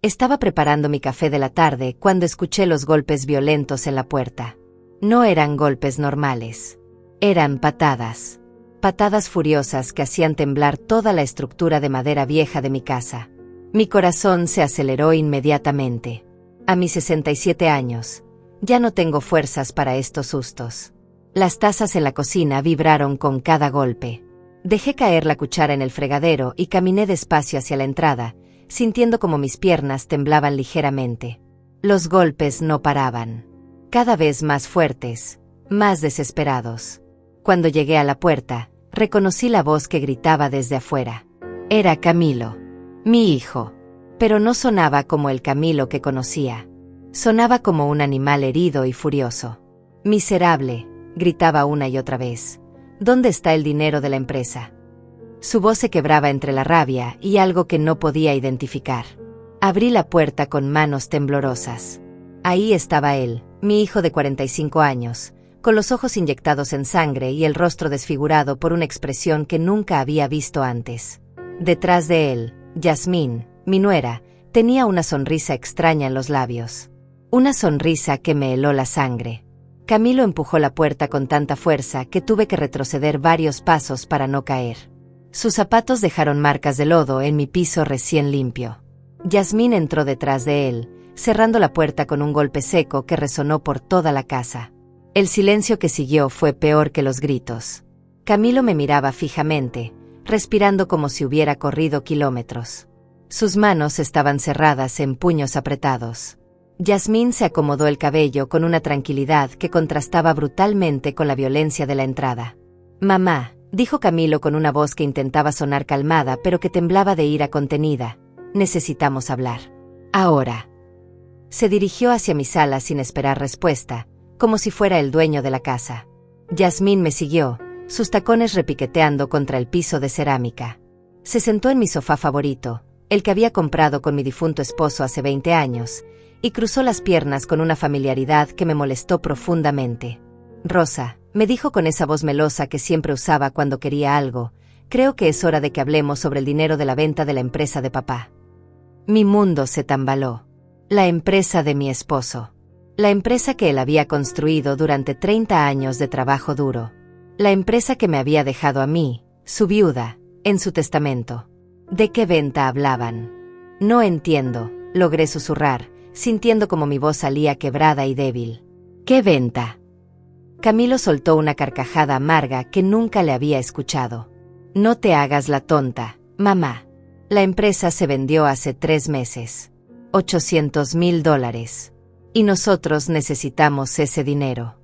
Estaba preparando mi café de la tarde cuando escuché los golpes violentos en la puerta. No eran golpes normales. Eran patadas. Patadas furiosas que hacían temblar toda la estructura de madera vieja de mi casa. Mi corazón se aceleró inmediatamente. A mis 67 años, ya no tengo fuerzas para estos sustos. Las tazas en la cocina vibraron con cada golpe. Dejé caer la cuchara en el fregadero y caminé despacio hacia la entrada, sintiendo como mis piernas temblaban ligeramente. Los golpes no paraban. Cada vez más fuertes, más desesperados. Cuando llegué a la puerta, reconocí la voz que gritaba desde afuera. Era Camilo, mi hijo. Pero no sonaba como el Camilo que conocía. Sonaba como un animal herido y furioso. Miserable, gritaba una y otra vez. ¿Dónde está el dinero de la empresa? Su voz se quebraba entre la rabia y algo que no podía identificar. Abrí la puerta con manos temblorosas. Ahí estaba él, mi hijo de 45 años, con los ojos inyectados en sangre y el rostro desfigurado por una expresión que nunca había visto antes. Detrás de él, Yasmín, mi nuera, tenía una sonrisa extraña en los labios. Una sonrisa que me heló la sangre. Camilo empujó la puerta con tanta fuerza que tuve que retroceder varios pasos para no caer. Sus zapatos dejaron marcas de lodo en mi piso recién limpio. Yasmín entró detrás de él, cerrando la puerta con un golpe seco que resonó por toda la casa. El silencio que siguió fue peor que los gritos. Camilo me miraba fijamente, respirando como si hubiera corrido kilómetros. Sus manos estaban cerradas en puños apretados. Yasmín se acomodó el cabello con una tranquilidad que contrastaba brutalmente con la violencia de la entrada. «Mamá», dijo Camilo con una voz que intentaba sonar calmada pero que temblaba de ira contenida, «necesitamos hablar. Ahora». Se dirigió hacia mi sala sin esperar respuesta, como si fuera el dueño de la casa. Yasmín me siguió, sus tacones repiqueteando contra el piso de cerámica. Se sentó en mi sofá favorito, el que había comprado con mi difunto esposo hace 20 años, y cruzó las piernas con una familiaridad que me molestó profundamente. «Rosa», me dijo con esa voz melosa que siempre usaba cuando quería algo, «creo que es hora de que hablemos sobre el dinero de la venta de la empresa de papá». Mi mundo se tambaló. La empresa de mi esposo. La empresa que él había construido durante 30 años de trabajo duro. La empresa que me había dejado a mí, su viuda, en su testamento. ¿De qué venta hablaban? No entiendo, logré susurrar, sintiendo como mi voz salía quebrada y débil. ¿Qué venta? Camilo soltó una carcajada amarga que nunca le había escuchado. No te hagas la tonta, mamá. La empresa se vendió hace 3 meses. $800,000. Y nosotros necesitamos ese dinero.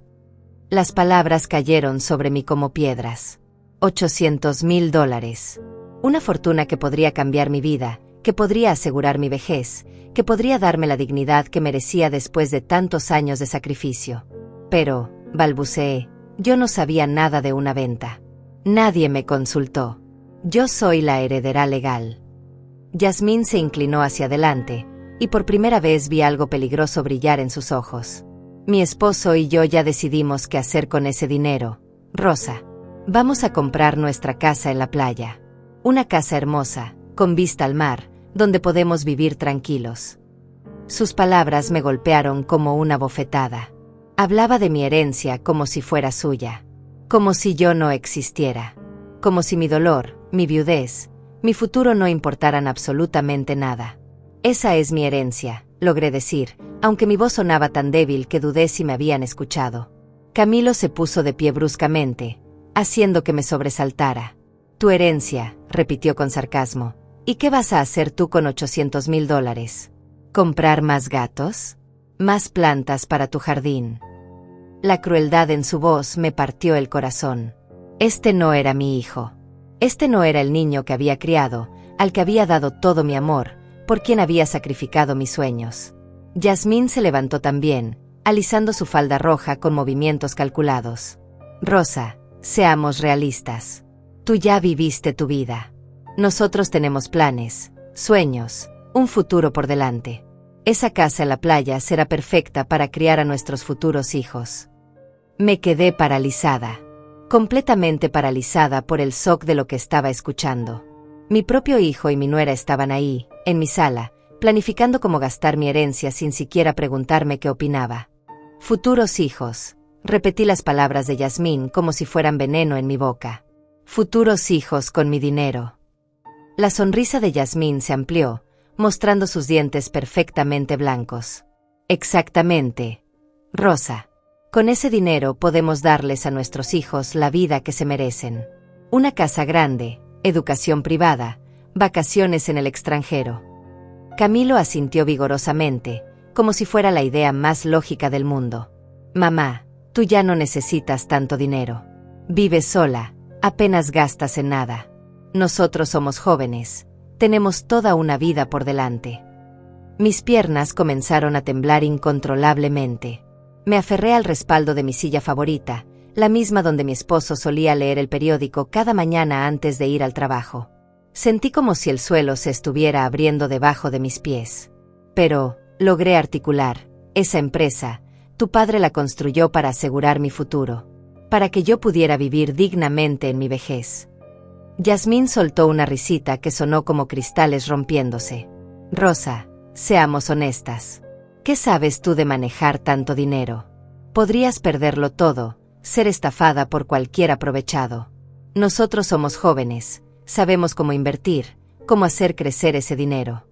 Las palabras cayeron sobre mí como piedras. $800,000. Una fortuna que podría cambiar mi vida, que podría asegurar mi vejez, que podría darme la dignidad que merecía después de tantos años de sacrificio. Pero, balbuceé, yo no sabía nada de una venta. Nadie me consultó. Yo soy la heredera legal. Yasmín se inclinó hacia adelante, y por primera vez vi algo peligroso brillar en sus ojos. Mi esposo y yo ya decidimos qué hacer con ese dinero, Rosa. Vamos a comprar nuestra casa en la playa. Una casa hermosa, con vista al mar, donde podemos vivir tranquilos. Sus palabras me golpearon como una bofetada. Hablaba de mi herencia como si fuera suya. Como si yo no existiera. Como si mi dolor, mi viudez, mi futuro no importaran absolutamente nada. Esa es mi herencia, logré decir, aunque mi voz sonaba tan débil que dudé si me habían escuchado. Camilo se puso de pie bruscamente, haciendo que me sobresaltara. Tu herencia, repitió con sarcasmo. ¿Y qué vas a hacer tú con $800,000? ¿Comprar más gatos? ¿Más plantas para tu jardín? La crueldad en su voz me partió el corazón. Este no era mi hijo. Este no era el niño que había criado, al que había dado todo mi amor, por quien había sacrificado mis sueños. Yasmín se levantó también, alisando su falda roja con movimientos calculados. Rosa, seamos realistas. Tú ya viviste tu vida. Nosotros tenemos planes, sueños, un futuro por delante. Esa casa en la playa será perfecta para criar a nuestros futuros hijos. Me quedé paralizada. Completamente paralizada por el shock de lo que estaba escuchando. Mi propio hijo y mi nuera estaban ahí, en mi sala, planificando cómo gastar mi herencia sin siquiera preguntarme qué opinaba. Futuros hijos. Repetí las palabras de Yasmín como si fueran veneno en mi boca. Futuros hijos con mi dinero. La sonrisa de Yasmín se amplió, mostrando sus dientes perfectamente blancos. Exactamente, Rosa. Con ese dinero podemos darles a nuestros hijos la vida que se merecen. Una casa grande, educación privada, vacaciones en el extranjero. Camilo asintió vigorosamente, como si fuera la idea más lógica del mundo. Mamá, tú ya no necesitas tanto dinero. Vives sola, apenas gastas en nada. Nosotros somos jóvenes, tenemos toda una vida por delante. Mis piernas comenzaron a temblar incontrolablemente. Me aferré al respaldo de mi silla favorita, la misma donde mi esposo solía leer el periódico cada mañana antes de ir al trabajo. Sentí como si el suelo se estuviera abriendo debajo de mis pies. Pero, logré articular, esa empresa, tu padre la construyó para asegurar mi futuro, para que yo pudiera vivir dignamente en mi vejez. Yasmín soltó una risita que sonó como cristales rompiéndose. Rosa, seamos honestas. ¿Qué sabes tú de manejar tanto dinero? Podrías perderlo todo, ser estafada por cualquier aprovechado. Nosotros somos jóvenes, sabemos cómo invertir, cómo hacer crecer ese dinero.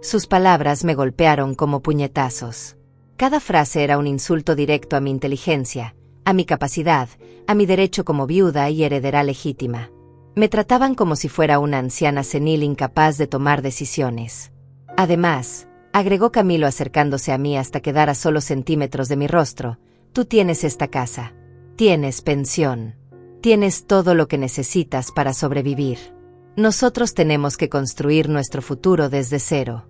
Sus palabras me golpearon como puñetazos. Cada frase era un insulto directo a mi inteligencia, a mi capacidad, a mi derecho como viuda y heredera legítima. Me trataban como si fuera una anciana senil incapaz de tomar decisiones. Además, agregó Camilo acercándose a mí hasta quedar a solo centímetros de mi rostro, tú tienes esta casa, tienes pensión, tienes todo lo que necesitas para sobrevivir. Nosotros tenemos que construir nuestro futuro desde cero.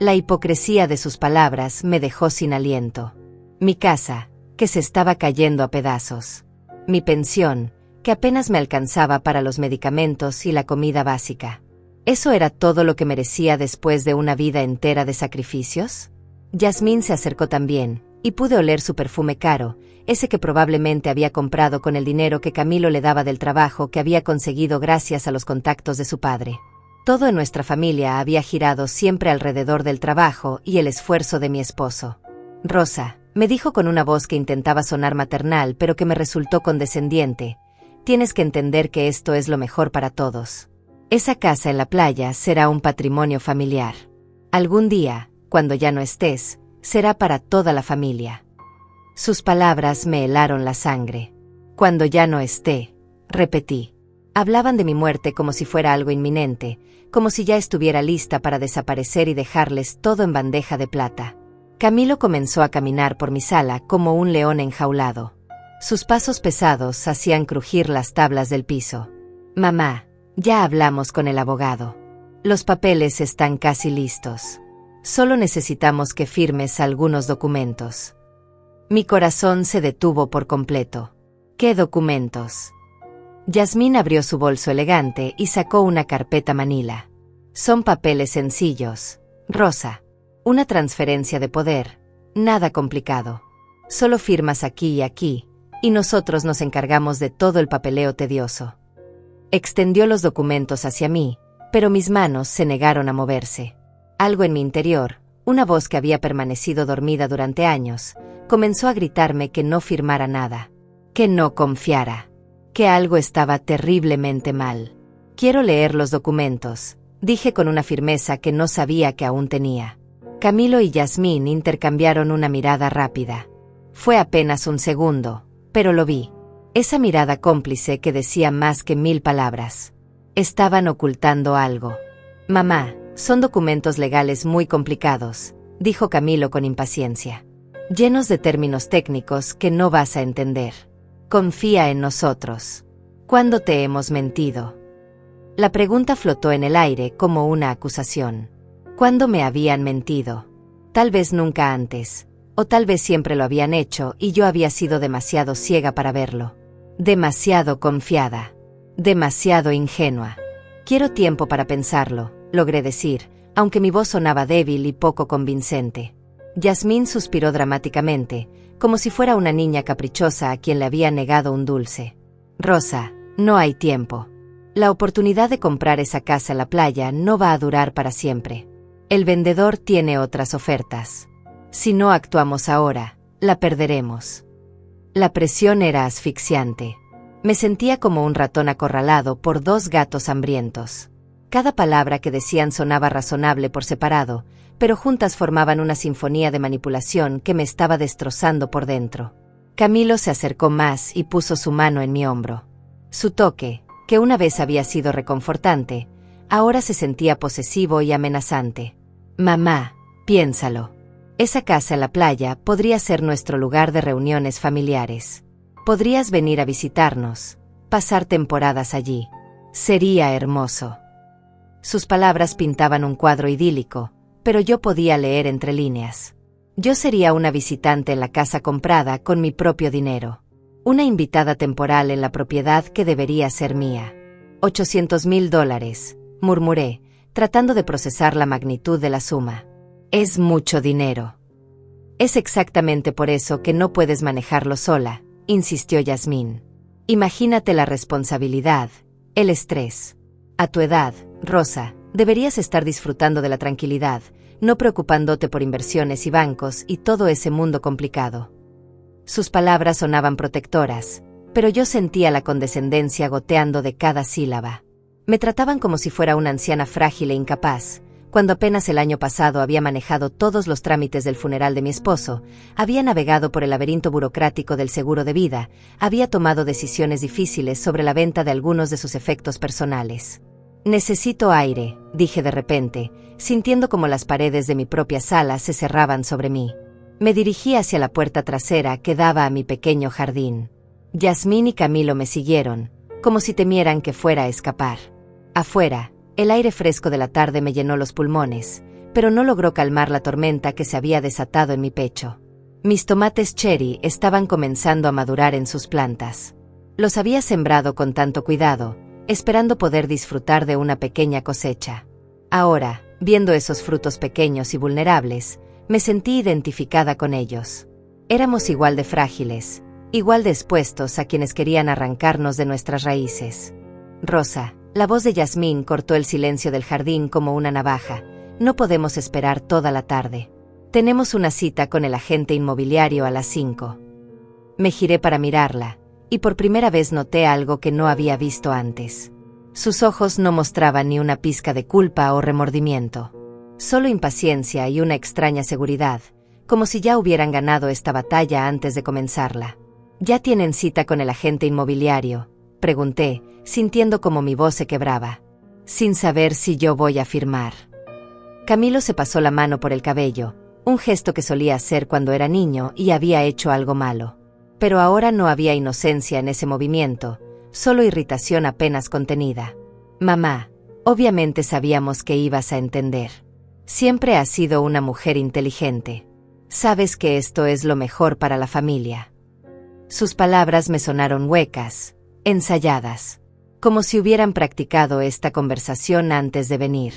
La hipocresía de sus palabras me dejó sin aliento. Mi casa, que se estaba cayendo a pedazos. Mi pensión, que apenas me alcanzaba para los medicamentos y la comida básica. ¿Eso era todo lo que merecía después de una vida entera de sacrificios? Yasmín se acercó también, y pude oler su perfume caro, ese que probablemente había comprado con el dinero que Camilo le daba del trabajo que había conseguido gracias a los contactos de su padre. Todo en nuestra familia había girado siempre alrededor del trabajo y el esfuerzo de mi esposo. Rosa, me dijo con una voz que intentaba sonar maternal pero que me resultó condescendiente, tienes que entender que esto es lo mejor para todos. Esa casa en la playa será un patrimonio familiar. Algún día, cuando ya no estés, será para toda la familia. Sus palabras me helaron la sangre. Cuando ya no esté, repetí. Hablaban de mi muerte como si fuera algo inminente, como si ya estuviera lista para desaparecer y dejarles todo en bandeja de plata. Camilo comenzó a caminar por mi sala como un león enjaulado. Sus pasos pesados hacían crujir las tablas del piso. Mamá, ya hablamos con el abogado. Los papeles están casi listos. Solo necesitamos que firmes algunos documentos. Mi corazón se detuvo por completo. ¿Qué documentos? Yasmín abrió su bolso elegante y sacó una carpeta manila. Son papeles sencillos, Rosa. Una transferencia de poder, nada complicado. Solo firmas aquí y aquí, y nosotros nos encargamos de todo el papeleo tedioso. Extendió los documentos hacia mí, pero mis manos se negaron a moverse. Algo en mi interior, una voz que había permanecido dormida durante años, comenzó a gritarme que no firmara nada, que no confiara, que algo estaba terriblemente mal. Quiero leer los documentos, dije con una firmeza que no sabía que aún tenía. Camilo y Yasmín intercambiaron una mirada rápida. Fue apenas un segundo, pero lo vi. Esa mirada cómplice que decía más que 1000 palabras. Estaban ocultando algo. Mamá, son documentos legales muy complicados, dijo Camilo con impaciencia. Llenos de términos técnicos que no vas a entender. Confía en nosotros. ¿Cuándo te hemos mentido? La pregunta flotó en el aire como una acusación. ¿Cuándo me habían mentido? Tal vez nunca antes, o tal vez siempre lo habían hecho y yo había sido demasiado ciega para verlo. Demasiado confiada. Demasiado ingenua. Quiero tiempo para pensarlo, logré decir, aunque mi voz sonaba débil y poco convincente. Yasmín suspiró dramáticamente, como si fuera una niña caprichosa a quien le había negado un dulce. Rosa, no hay tiempo. La oportunidad de comprar esa casa en la playa no va a durar para siempre. El vendedor tiene otras ofertas. Si no actuamos ahora, la perderemos. La presión era asfixiante. Me sentía como un ratón acorralado por dos gatos hambrientos. Cada palabra que decían sonaba razonable por separado, pero juntas formaban una sinfonía de manipulación que me estaba destrozando por dentro. Camilo se acercó más y puso su mano en mi hombro. Su toque, que una vez había sido reconfortante, ahora se sentía posesivo y amenazante. Mamá, piénsalo. Esa casa en la playa podría ser nuestro lugar de reuniones familiares. Podrías venir a visitarnos, pasar temporadas allí. Sería hermoso. Sus palabras pintaban un cuadro idílico, pero yo podía leer entre líneas. Yo sería una visitante en la casa comprada con mi propio dinero. Una invitada temporal en la propiedad que debería ser mía. $800,000, murmuré, tratando de procesar la magnitud de la suma. Es mucho dinero. Es exactamente por eso que no puedes manejarlo sola, insistió Yasmín. Imagínate la responsabilidad, el estrés. A tu edad, Rosa, deberías estar disfrutando de la tranquilidad, no preocupándote por inversiones y bancos y todo ese mundo complicado. Sus palabras sonaban protectoras, pero yo sentía la condescendencia goteando de cada sílaba. Me trataban como si fuera una anciana frágil e incapaz, cuando apenas el año pasado había manejado todos los trámites del funeral de mi esposo, había navegado por el laberinto burocrático del seguro de vida, había tomado decisiones difíciles sobre la venta de algunos de sus efectos personales. Necesito aire, dije de repente, sintiendo como las paredes de mi propia sala se cerraban sobre mí. Me dirigí hacia la puerta trasera que daba a mi pequeño jardín. Yasmín y Camilo me siguieron, como si temieran que fuera a escapar. Afuera, el aire fresco de la tarde me llenó los pulmones, pero no logró calmar la tormenta que se había desatado en mi pecho. Mis tomates cherry estaban comenzando a madurar en sus plantas. Los había sembrado con tanto cuidado, esperando poder disfrutar de una pequeña cosecha. Ahora, viendo esos frutos pequeños y vulnerables, me sentí identificada con ellos. Éramos igual de frágiles, igual de expuestos a quienes querían arrancarnos de nuestras raíces. Rosa, la voz de Yasmín cortó el silencio del jardín como una navaja. No podemos esperar toda la tarde. Tenemos una cita con el agente inmobiliario a las 5. Me giré para mirarla, y por primera vez noté algo que no había visto antes. Sus ojos no mostraban ni una pizca de culpa o remordimiento. Solo impaciencia y una extraña seguridad, como si ya hubieran ganado esta batalla antes de comenzarla. ¿Ya tienen cita con el agente inmobiliario?, pregunté, sintiendo como mi voz se quebraba. Sin saber si yo voy a firmar. Camilo se pasó la mano por el cabello, un gesto que solía hacer cuando era niño y había hecho algo malo. Pero ahora no había inocencia en ese movimiento, solo irritación apenas contenida. Mamá, obviamente sabíamos que ibas a entender. Siempre has sido una mujer inteligente. Sabes que esto es lo mejor para la familia. Sus palabras me sonaron huecas, ensayadas, como si hubieran practicado esta conversación antes de venir,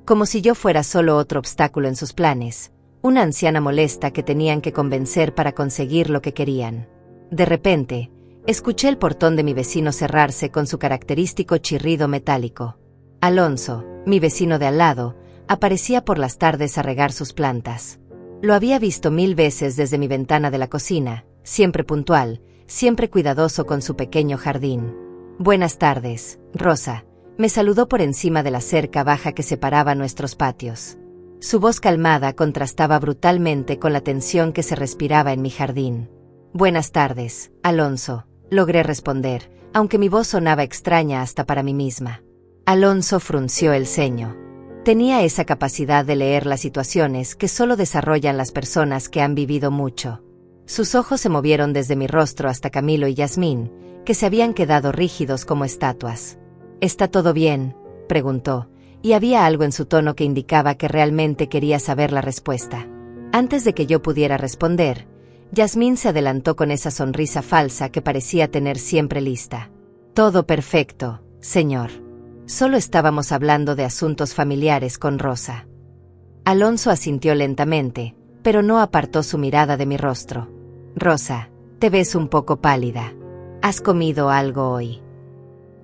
como si yo fuera solo otro obstáculo en sus planes, una anciana molesta que tenían que convencer para conseguir lo que querían. De repente, escuché el portón de mi vecino cerrarse con su característico chirrido metálico. Alonso, mi vecino de al lado, aparecía por las tardes a regar sus plantas. Lo había visto 1000 veces desde mi ventana de la cocina, siempre puntual, siempre cuidadoso con su pequeño jardín. Buenas tardes, Rosa, me saludó por encima de la cerca baja que separaba nuestros patios. Su voz calmada contrastaba brutalmente con la tensión que se respiraba en mi jardín. Buenas tardes, Alonso, logré responder, aunque mi voz sonaba extraña hasta para mí misma. Alonso frunció el ceño. Tenía esa capacidad de leer las situaciones que solo desarrollan las personas que han vivido mucho. Sus ojos se movieron desde mi rostro hasta Camilo y Yasmín, que se habían quedado rígidos como estatuas. ¿Está todo bien?, preguntó, y había algo en su tono que indicaba que realmente quería saber la respuesta. Antes de que yo pudiera responder, Yasmín se adelantó con esa sonrisa falsa que parecía tener siempre lista. Todo perfecto, señor. Solo estábamos hablando de asuntos familiares con Rosa. Alonso asintió lentamente, pero no apartó su mirada de mi rostro. Rosa, te ves un poco pálida. ¿Has comido algo hoy?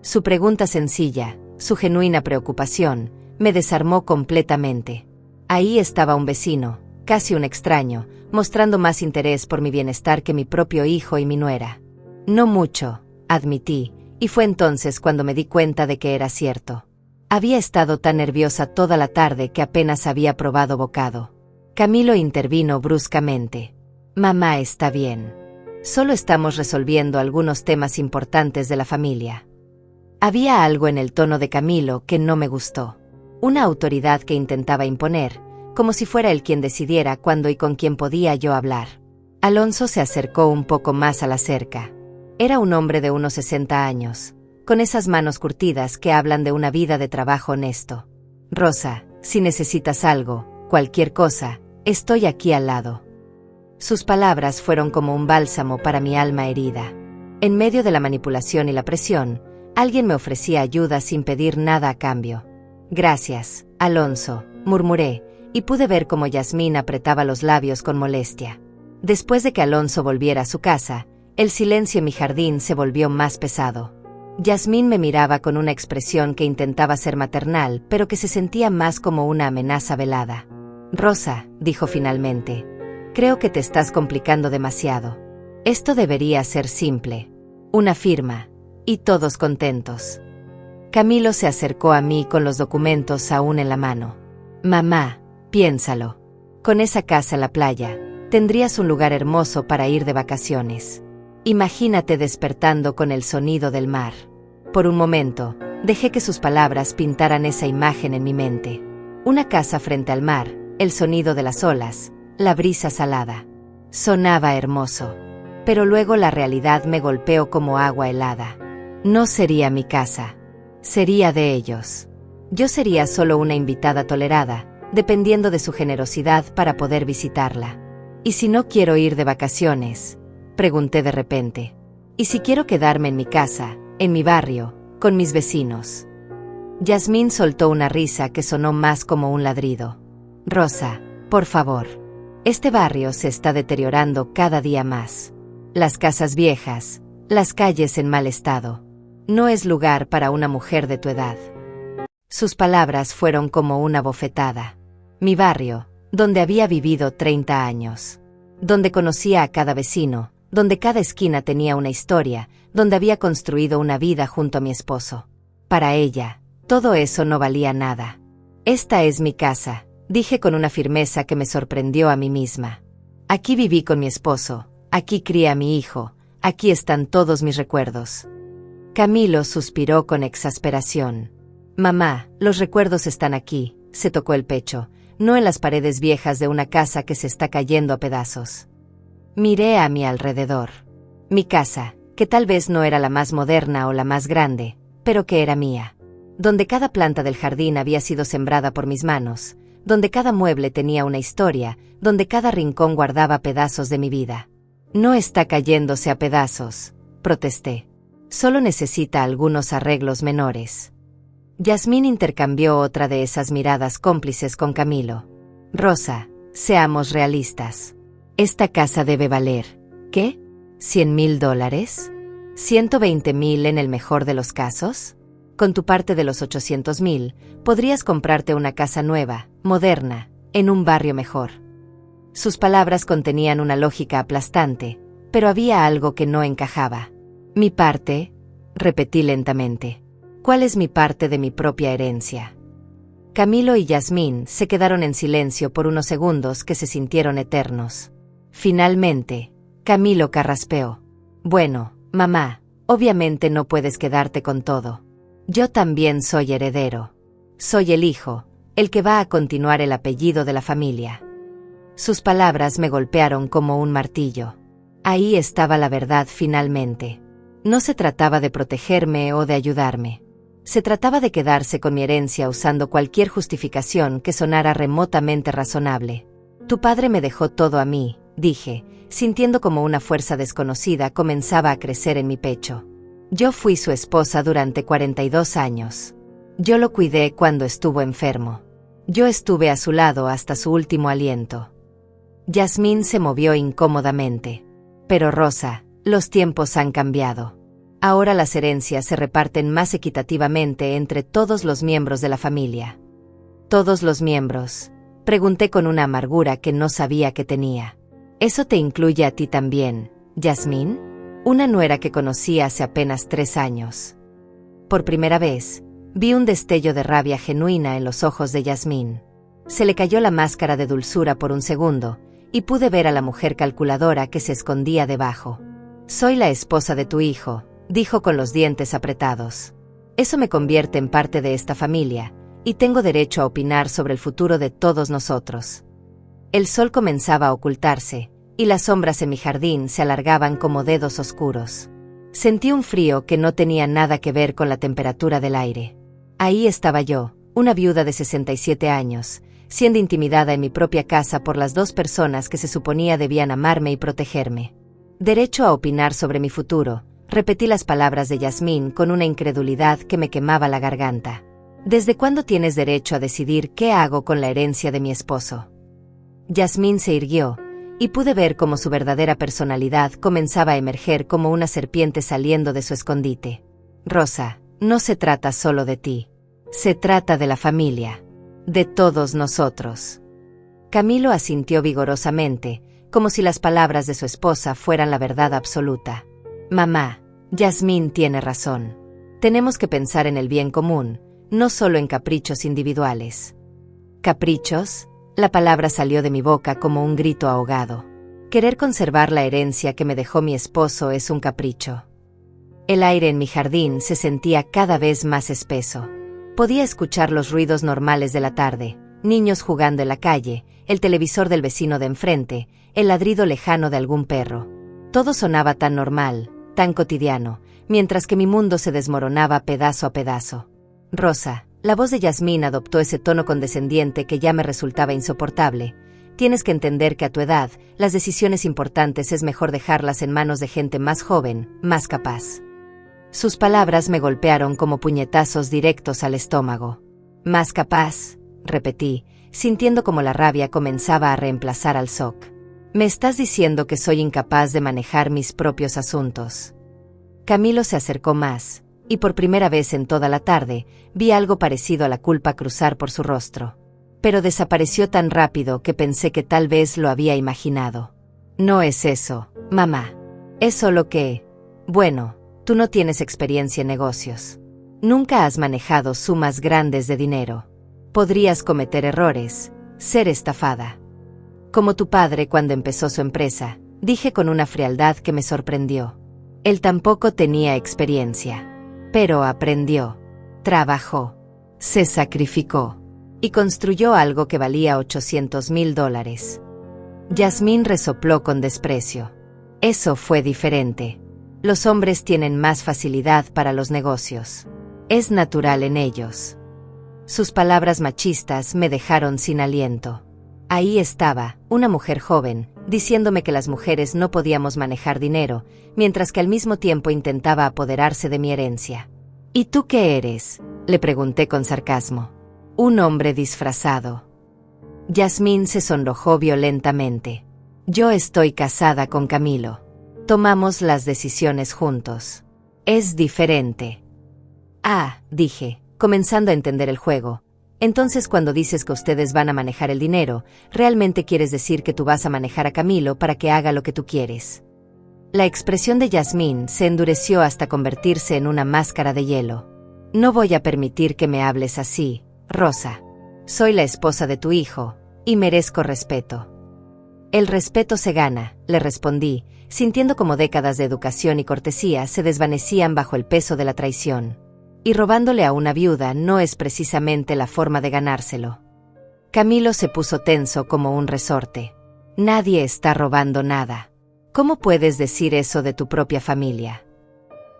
Su pregunta sencilla, su genuina preocupación, me desarmó completamente. Ahí estaba un vecino, casi un extraño, mostrando más interés por mi bienestar que mi propio hijo y mi nuera. No mucho, admití, y fue entonces cuando me di cuenta de que era cierto. Había estado tan nerviosa toda la tarde que apenas había probado bocado. Camilo intervino bruscamente. Mamá está bien. Solo estamos resolviendo algunos temas importantes de la familia. Había algo en el tono de Camilo que no me gustó. Una autoridad que intentaba imponer, como si fuera él quien decidiera cuándo y con quién podía yo hablar. Alonso se acercó un poco más a la cerca. Era un hombre de unos 60 años, con esas manos curtidas que hablan de una vida de trabajo honesto. Rosa, si necesitas algo, cualquier cosa, estoy aquí al lado. Sus palabras fueron como un bálsamo para mi alma herida. En medio de la manipulación y la presión, alguien me ofrecía ayuda sin pedir nada a cambio. Gracias, Alonso, murmuré, y pude ver cómo Yasmín apretaba los labios con molestia. Después de que Alonso volviera a su casa, el silencio en mi jardín se volvió más pesado. Yasmín me miraba con una expresión que intentaba ser maternal, pero que se sentía más como una amenaza velada. Rosa, dijo finalmente, creo que te estás complicando demasiado. Esto debería ser simple. Una firma, y todos contentos. Camilo se acercó a mí con los documentos aún en la mano. Mamá, piénsalo. Con esa casa en la playa, tendrías un lugar hermoso para ir de vacaciones. Imagínate despertando con el sonido del mar. Por un momento, dejé que sus palabras pintaran esa imagen en mi mente. Una casa frente al mar, el sonido de las olas, la brisa salada. Sonaba hermoso. Pero luego la realidad me golpeó como agua helada. No sería mi casa. Sería de ellos. Yo sería solo una invitada tolerada, dependiendo de su generosidad para poder visitarla. ¿Y si no quiero ir de vacaciones?, pregunté de repente. ¿Y si quiero quedarme en mi casa, en mi barrio, con mis vecinos? Yasmín soltó una risa que sonó más como un ladrido. Rosa, por favor. Este barrio se está deteriorando cada día más. Las casas viejas, las calles en mal estado. No es lugar para una mujer de tu edad. Sus palabras fueron como una bofetada. Mi barrio, donde había vivido 30 años. Donde conocía a cada vecino, donde cada esquina tenía una historia, donde había construido una vida junto a mi esposo. Para ella, todo eso no valía nada. Esta es mi casa, dije con una firmeza que me sorprendió a mí misma. Aquí viví con mi esposo, aquí crié a mi hijo, aquí están todos mis recuerdos. Camilo suspiró con exasperación. Mamá, los recuerdos están aquí, se tocó el pecho, no en las paredes viejas de una casa que se está cayendo a pedazos. Miré a mi alrededor. Mi casa, que tal vez no era la más moderna o la más grande, pero que era mía. Donde cada planta del jardín había sido sembrada por mis manos, donde cada mueble tenía una historia, donde cada rincón guardaba pedazos de mi vida. No está cayéndose a pedazos, protesté. Solo necesita algunos arreglos menores. Yasmín intercambió otra de esas miradas cómplices con Camilo. Rosa, seamos realistas. Esta casa debe valer, ¿qué? ¿$100,000? ¿120,000 en el mejor de los casos? Con tu parte de los 800,000, podrías comprarte una casa nueva, moderna, en un barrio mejor. Sus palabras contenían una lógica aplastante, pero había algo que no encajaba. Mi parte, repetí lentamente. ¿Cuál es mi parte de mi propia herencia? Camilo y Yasmín se quedaron en silencio por unos segundos que se sintieron eternos. Finalmente, Camilo carraspeó. Bueno, mamá, obviamente no puedes quedarte con todo. Yo también soy heredero. Soy el hijo, el que va a continuar el apellido de la familia. Sus palabras me golpearon como un martillo. Ahí estaba la verdad finalmente. No se trataba de protegerme o de ayudarme. Se trataba de quedarse con mi herencia usando cualquier justificación que sonara remotamente razonable. Tu padre me dejó todo a mí, dije, sintiendo como una fuerza desconocida comenzaba a crecer en mi pecho. Yo fui su esposa durante 42 años. Yo lo cuidé cuando estuvo enfermo. Yo estuve a su lado hasta su último aliento. Yasmín se movió incómodamente. Pero Rosa, los tiempos han cambiado. Ahora las herencias se reparten más equitativamente entre todos los miembros de la familia. Todos los miembros, Pregunté con una amargura que no sabía que tenía. ¿Eso te incluye a ti también, Yasmín? Una nuera que conocí hace apenas 3 años. Por primera vez, vi un destello de rabia genuina en los ojos de Yasmín. Se le cayó la máscara de dulzura por un segundo, y pude ver a la mujer calculadora que se escondía debajo. Soy la esposa de tu hijo, dijo con los dientes apretados. Eso me convierte en parte de esta familia, y tengo derecho a opinar sobre el futuro de todos nosotros. El sol comenzaba a ocultarse, y las sombras en mi jardín se alargaban como dedos oscuros. Sentí un frío que no tenía nada que ver con la temperatura del aire. Ahí estaba yo, una viuda de 67 años, siendo intimidada en mi propia casa por las 2 personas que se suponía debían amarme y protegerme. Derecho a opinar sobre mi futuro, repetí las palabras de Yasmín con una incredulidad que me quemaba la garganta. ¿Desde cuándo tienes derecho a decidir qué hago con la herencia de mi esposo? Yasmín se irguió, y pude ver cómo su verdadera personalidad comenzaba a emerger como una serpiente saliendo de su escondite. Rosa, no se trata solo de ti. Se trata de la familia. De todos nosotros. Camilo asintió vigorosamente, como si las palabras de su esposa fueran la verdad absoluta. Mamá, Yasmín tiene razón. Tenemos que pensar en el bien común, no solo en caprichos individuales. ¿Caprichos? La palabra salió de mi boca como un grito ahogado. Querer conservar la herencia que me dejó mi esposo es un capricho. El aire en mi jardín se sentía cada vez más espeso. Podía escuchar los ruidos normales de la tarde, niños jugando en la calle, el televisor del vecino de enfrente, el ladrido lejano de algún perro. Todo sonaba tan normal, tan cotidiano, mientras que mi mundo se desmoronaba pedazo a pedazo. Rosa, la voz de Yasmín adoptó ese tono condescendiente que ya me resultaba insoportable. Tienes que entender que a tu edad, las decisiones importantes es mejor dejarlas en manos de gente más joven, más capaz. Sus palabras me golpearon como puñetazos directos al estómago. Más capaz, repetí, sintiendo como la rabia comenzaba a reemplazar al shock. ¿Me estás diciendo que soy incapaz de manejar mis propios asuntos? Camilo se acercó más, y por primera vez en toda la tarde, vi algo parecido a la culpa cruzar por su rostro. Pero desapareció tan rápido que pensé que tal vez lo había imaginado. No es eso, mamá. Es solo que... Bueno, tú no tienes experiencia en negocios. Nunca has manejado sumas grandes de dinero. Podrías cometer errores, ser estafada. Como tu padre cuando empezó su empresa, dije con una frialdad que me sorprendió. Él tampoco tenía experiencia. Pero aprendió, trabajó, se sacrificó y construyó algo que valía $800,000. Yasmín resopló con desprecio. Eso fue diferente. Los hombres tienen más facilidad para los negocios. Es natural en ellos. Sus palabras machistas me dejaron sin aliento. Ahí estaba, una mujer joven, diciéndome que las mujeres no podíamos manejar dinero, mientras que al mismo tiempo intentaba apoderarse de mi herencia. ¿Y tú qué eres?, le pregunté con sarcasmo. Un hombre disfrazado. Yasmín se sonrojó violentamente. Yo estoy casada con Camilo. Tomamos las decisiones juntos. Es diferente. Ah, dije, comenzando a entender el juego. Entonces cuando dices que ustedes van a manejar el dinero, realmente quieres decir que tú vas a manejar a Camilo para que haga lo que tú quieres. La expresión de Yasmín se endureció hasta convertirse en una máscara de hielo. No voy a permitir que me hables así, Rosa. Soy la esposa de tu hijo, y merezco respeto. El respeto se gana, le respondí, sintiendo como décadas de educación y cortesía se desvanecían bajo el peso de la traición. Y robándole a una viuda no es precisamente la forma de ganárselo. Camilo se puso tenso como un resorte. Nadie está robando nada. ¿Cómo puedes decir eso de tu propia familia?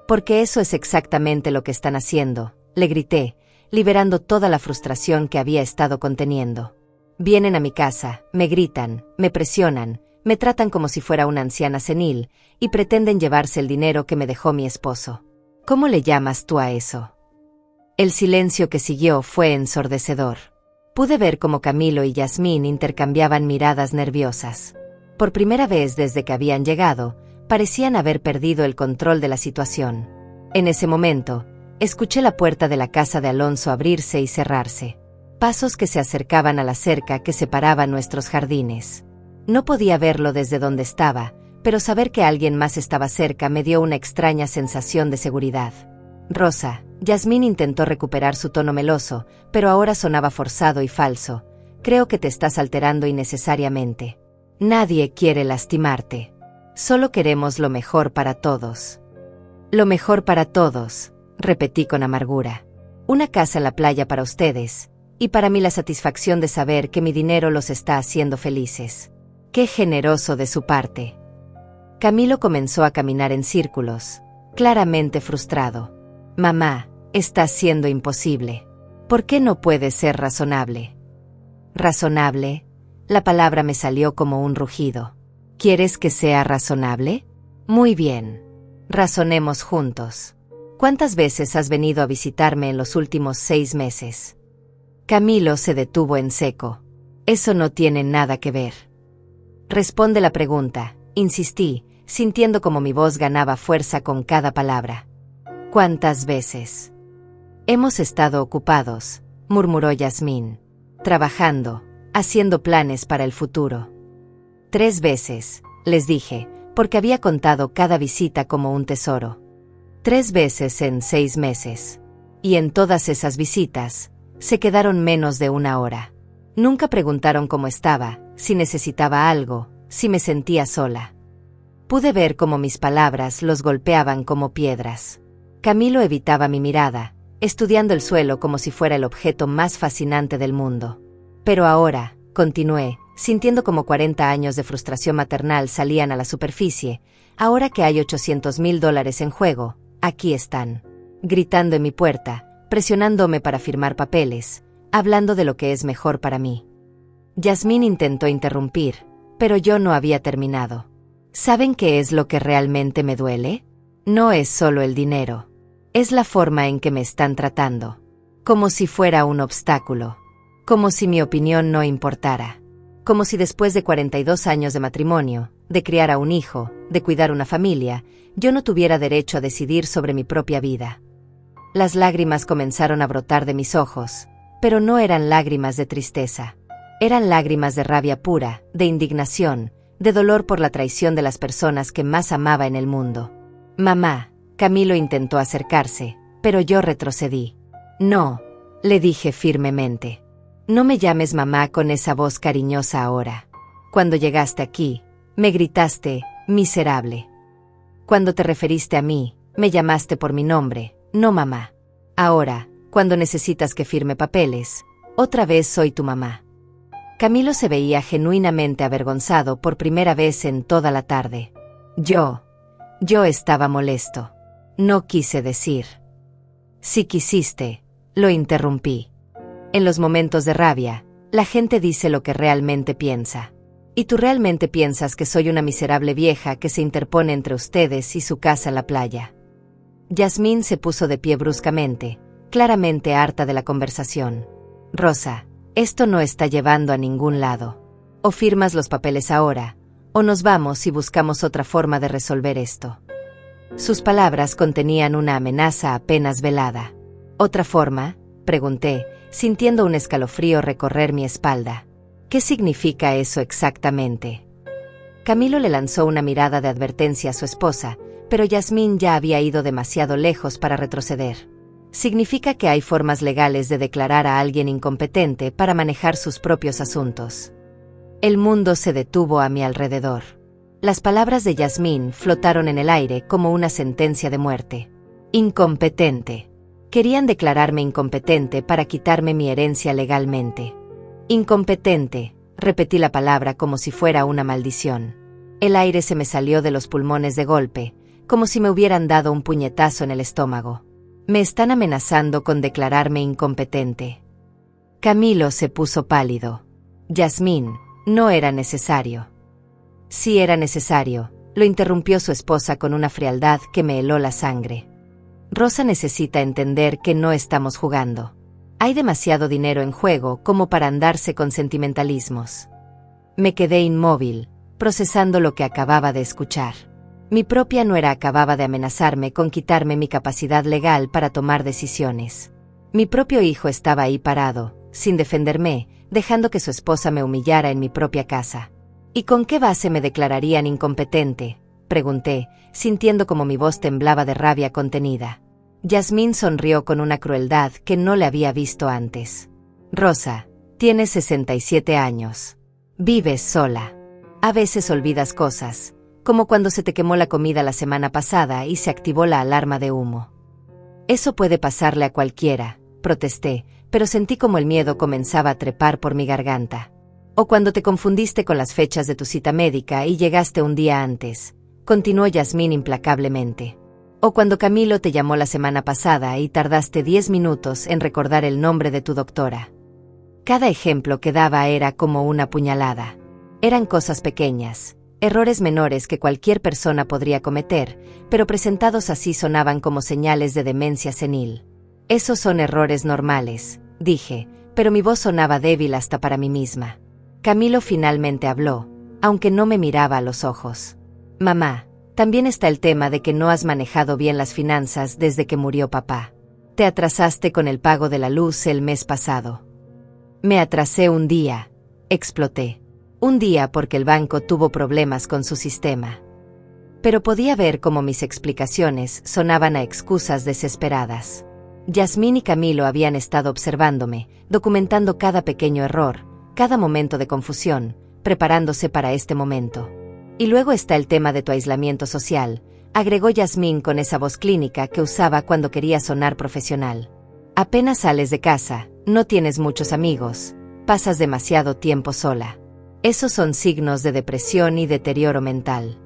Porque eso es exactamente lo que están haciendo, le grité, liberando toda la frustración que había estado conteniendo. Vienen a mi casa, me gritan, me presionan, me tratan como si fuera una anciana senil, y pretenden llevarse el dinero que me dejó mi esposo. ¿Cómo le llamas tú a eso? El silencio que siguió fue ensordecedor. Pude ver cómo Camilo y Yasmín intercambiaban miradas nerviosas. Por primera vez desde que habían llegado, parecían haber perdido el control de la situación. En ese momento, escuché la puerta de la casa de Alonso abrirse y cerrarse. pasos que se acercaban a la cerca que separaba nuestros jardines. No podía verlo desde donde estaba, pero saber que alguien más estaba cerca me dio una extraña sensación de seguridad. Rosa, Yasmín intentó recuperar su tono meloso, pero ahora sonaba forzado y falso. Creo que te estás alterando innecesariamente. Nadie quiere lastimarte. Solo queremos lo mejor para todos. Lo mejor para todos, repetí con amargura. Una casa en la playa para ustedes, y para mí la satisfacción de saber que mi dinero los está haciendo felices. ¡Qué generoso de su parte! Camilo comenzó a caminar en círculos, claramente frustrado. Mamá, estás siendo imposible. ¿Por qué no puedes ser razonable? ¿Razonable? La palabra me salió como un rugido. ¿Quieres que sea razonable? Muy bien. Razonemos juntos. ¿Cuántas veces has venido a visitarme en los últimos 6 meses? Camilo se detuvo en seco. Eso no tiene nada que ver. Responde la pregunta, insistí, sintiendo como mi voz ganaba fuerza con cada palabra. ¿Cuántas veces? Hemos estado ocupados, murmuró Yasmín. Trabajando, haciendo planes para el futuro. 3 veces, les dije, porque había contado cada visita como un tesoro. 3 veces en 6 meses. Y en todas esas visitas, se quedaron menos de 1 hora. Nunca preguntaron cómo estaba, si necesitaba algo, si me sentía sola. Pude ver cómo mis palabras los golpeaban como piedras. Camilo evitaba mi mirada, estudiando el suelo como si fuera el objeto más fascinante del mundo. Pero ahora, continué, sintiendo como 40 años de frustración maternal salían a la superficie, ahora que hay $800,000 en juego, aquí están. Gritando en mi puerta, presionándome para firmar papeles, hablando de lo que es mejor para mí. Yasmín intentó interrumpir, pero yo no había terminado. ¿Saben qué es lo que realmente me duele? No es solo el dinero. Es la forma en que me están tratando. Como si fuera un obstáculo. Como si mi opinión no importara. Como si después de 42 años de matrimonio, de criar a un hijo, de cuidar una familia, yo no tuviera derecho a decidir sobre mi propia vida. Las lágrimas comenzaron a brotar de mis ojos, pero no eran lágrimas de tristeza. Eran lágrimas de rabia pura, de indignación, de dolor por la traición de las personas que más amaba en el mundo. Mamá, Camilo intentó acercarse, pero yo retrocedí. No, le dije firmemente. No me llames mamá con esa voz cariñosa ahora. Cuando llegaste aquí, me gritaste, miserable. Cuando te referiste a mí, me llamaste por mi nombre, no mamá. Ahora, cuando necesitas que firme papeles, otra vez soy tu mamá. Camilo se veía genuinamente avergonzado por primera vez en toda la tarde. Yo estaba molesto. No quise decir. Si quisiste, lo interrumpí. En los momentos de rabia, la gente dice lo que realmente piensa. Y tú realmente piensas que soy una miserable vieja que se interpone entre ustedes y su casa en la playa. Yasmín se puso de pie bruscamente, claramente harta de la conversación. Rosa, esto no está llevando a ningún lado. O firmas los papeles ahora, o nos vamos y buscamos otra forma de resolver esto. Sus palabras contenían una amenaza apenas velada. ¿Otra forma?, pregunté, sintiendo un escalofrío recorrer mi espalda. ¿Qué significa eso exactamente? Camilo le lanzó una mirada de advertencia a su esposa, pero Yasmín ya había ido demasiado lejos para retroceder. Significa que hay formas legales de declarar a alguien incompetente para manejar sus propios asuntos. El mundo se detuvo a mi alrededor. Las palabras de Yasmín flotaron en el aire como una sentencia de muerte. Incompetente. Querían declararme incompetente para quitarme mi herencia legalmente. Incompetente, repetí la palabra como si fuera una maldición. El aire se me salió de los pulmones de golpe, como si me hubieran dado un puñetazo en el estómago. Me están amenazando con declararme incompetente. Camilo se puso pálido. Yasmín, no era necesario. Sí era necesario, lo interrumpió su esposa con una frialdad que me heló la sangre. Rosa necesita entender que no estamos jugando. Hay demasiado dinero en juego como para andarse con sentimentalismos. Me quedé inmóvil, procesando lo que acababa de escuchar. Mi propia nuera acababa de amenazarme con quitarme mi capacidad legal para tomar decisiones. Mi propio hijo estaba ahí parado, sin defenderme, dejando que su esposa me humillara en mi propia casa. ¿Y con qué base me declararían incompetente?, pregunté, sintiendo como mi voz temblaba de rabia contenida. Yasmín sonrió con una crueldad que no le había visto antes. Rosa, tienes 67 años. Vives sola. A veces olvidas cosas, como cuando se te quemó la comida la semana pasada y se activó la alarma de humo. Eso puede pasarle a cualquiera, protesté, pero sentí como el miedo comenzaba a trepar por mi garganta. O cuando te confundiste con las fechas de tu cita médica y llegaste un día antes, continuó Yasmín implacablemente. O cuando Camilo te llamó la semana pasada y tardaste 10 minutos en recordar el nombre de tu doctora. Cada ejemplo que daba era como una puñalada. Eran cosas pequeñas, errores menores que cualquier persona podría cometer, pero presentados así sonaban como señales de demencia senil. Esos son errores normales, dije, pero mi voz sonaba débil hasta para mí misma. Camilo finalmente habló, aunque no me miraba a los ojos. Mamá, también está el tema de que no has manejado bien las finanzas desde que murió papá. Te atrasaste con el pago de la luz el mes pasado. Me atrasé un día, exploté. Un día porque el banco tuvo problemas con su sistema. Pero podía ver cómo mis explicaciones sonaban a excusas desesperadas. Yasmín y Camilo habían estado observándome, documentando cada pequeño error, cada momento de confusión, preparándose para este momento. Y luego está el tema de tu aislamiento social, agregó Yasmín con esa voz clínica que usaba cuando quería sonar profesional. Apenas sales de casa, no tienes muchos amigos, pasas demasiado tiempo sola. Esos son signos de depresión y deterioro mental.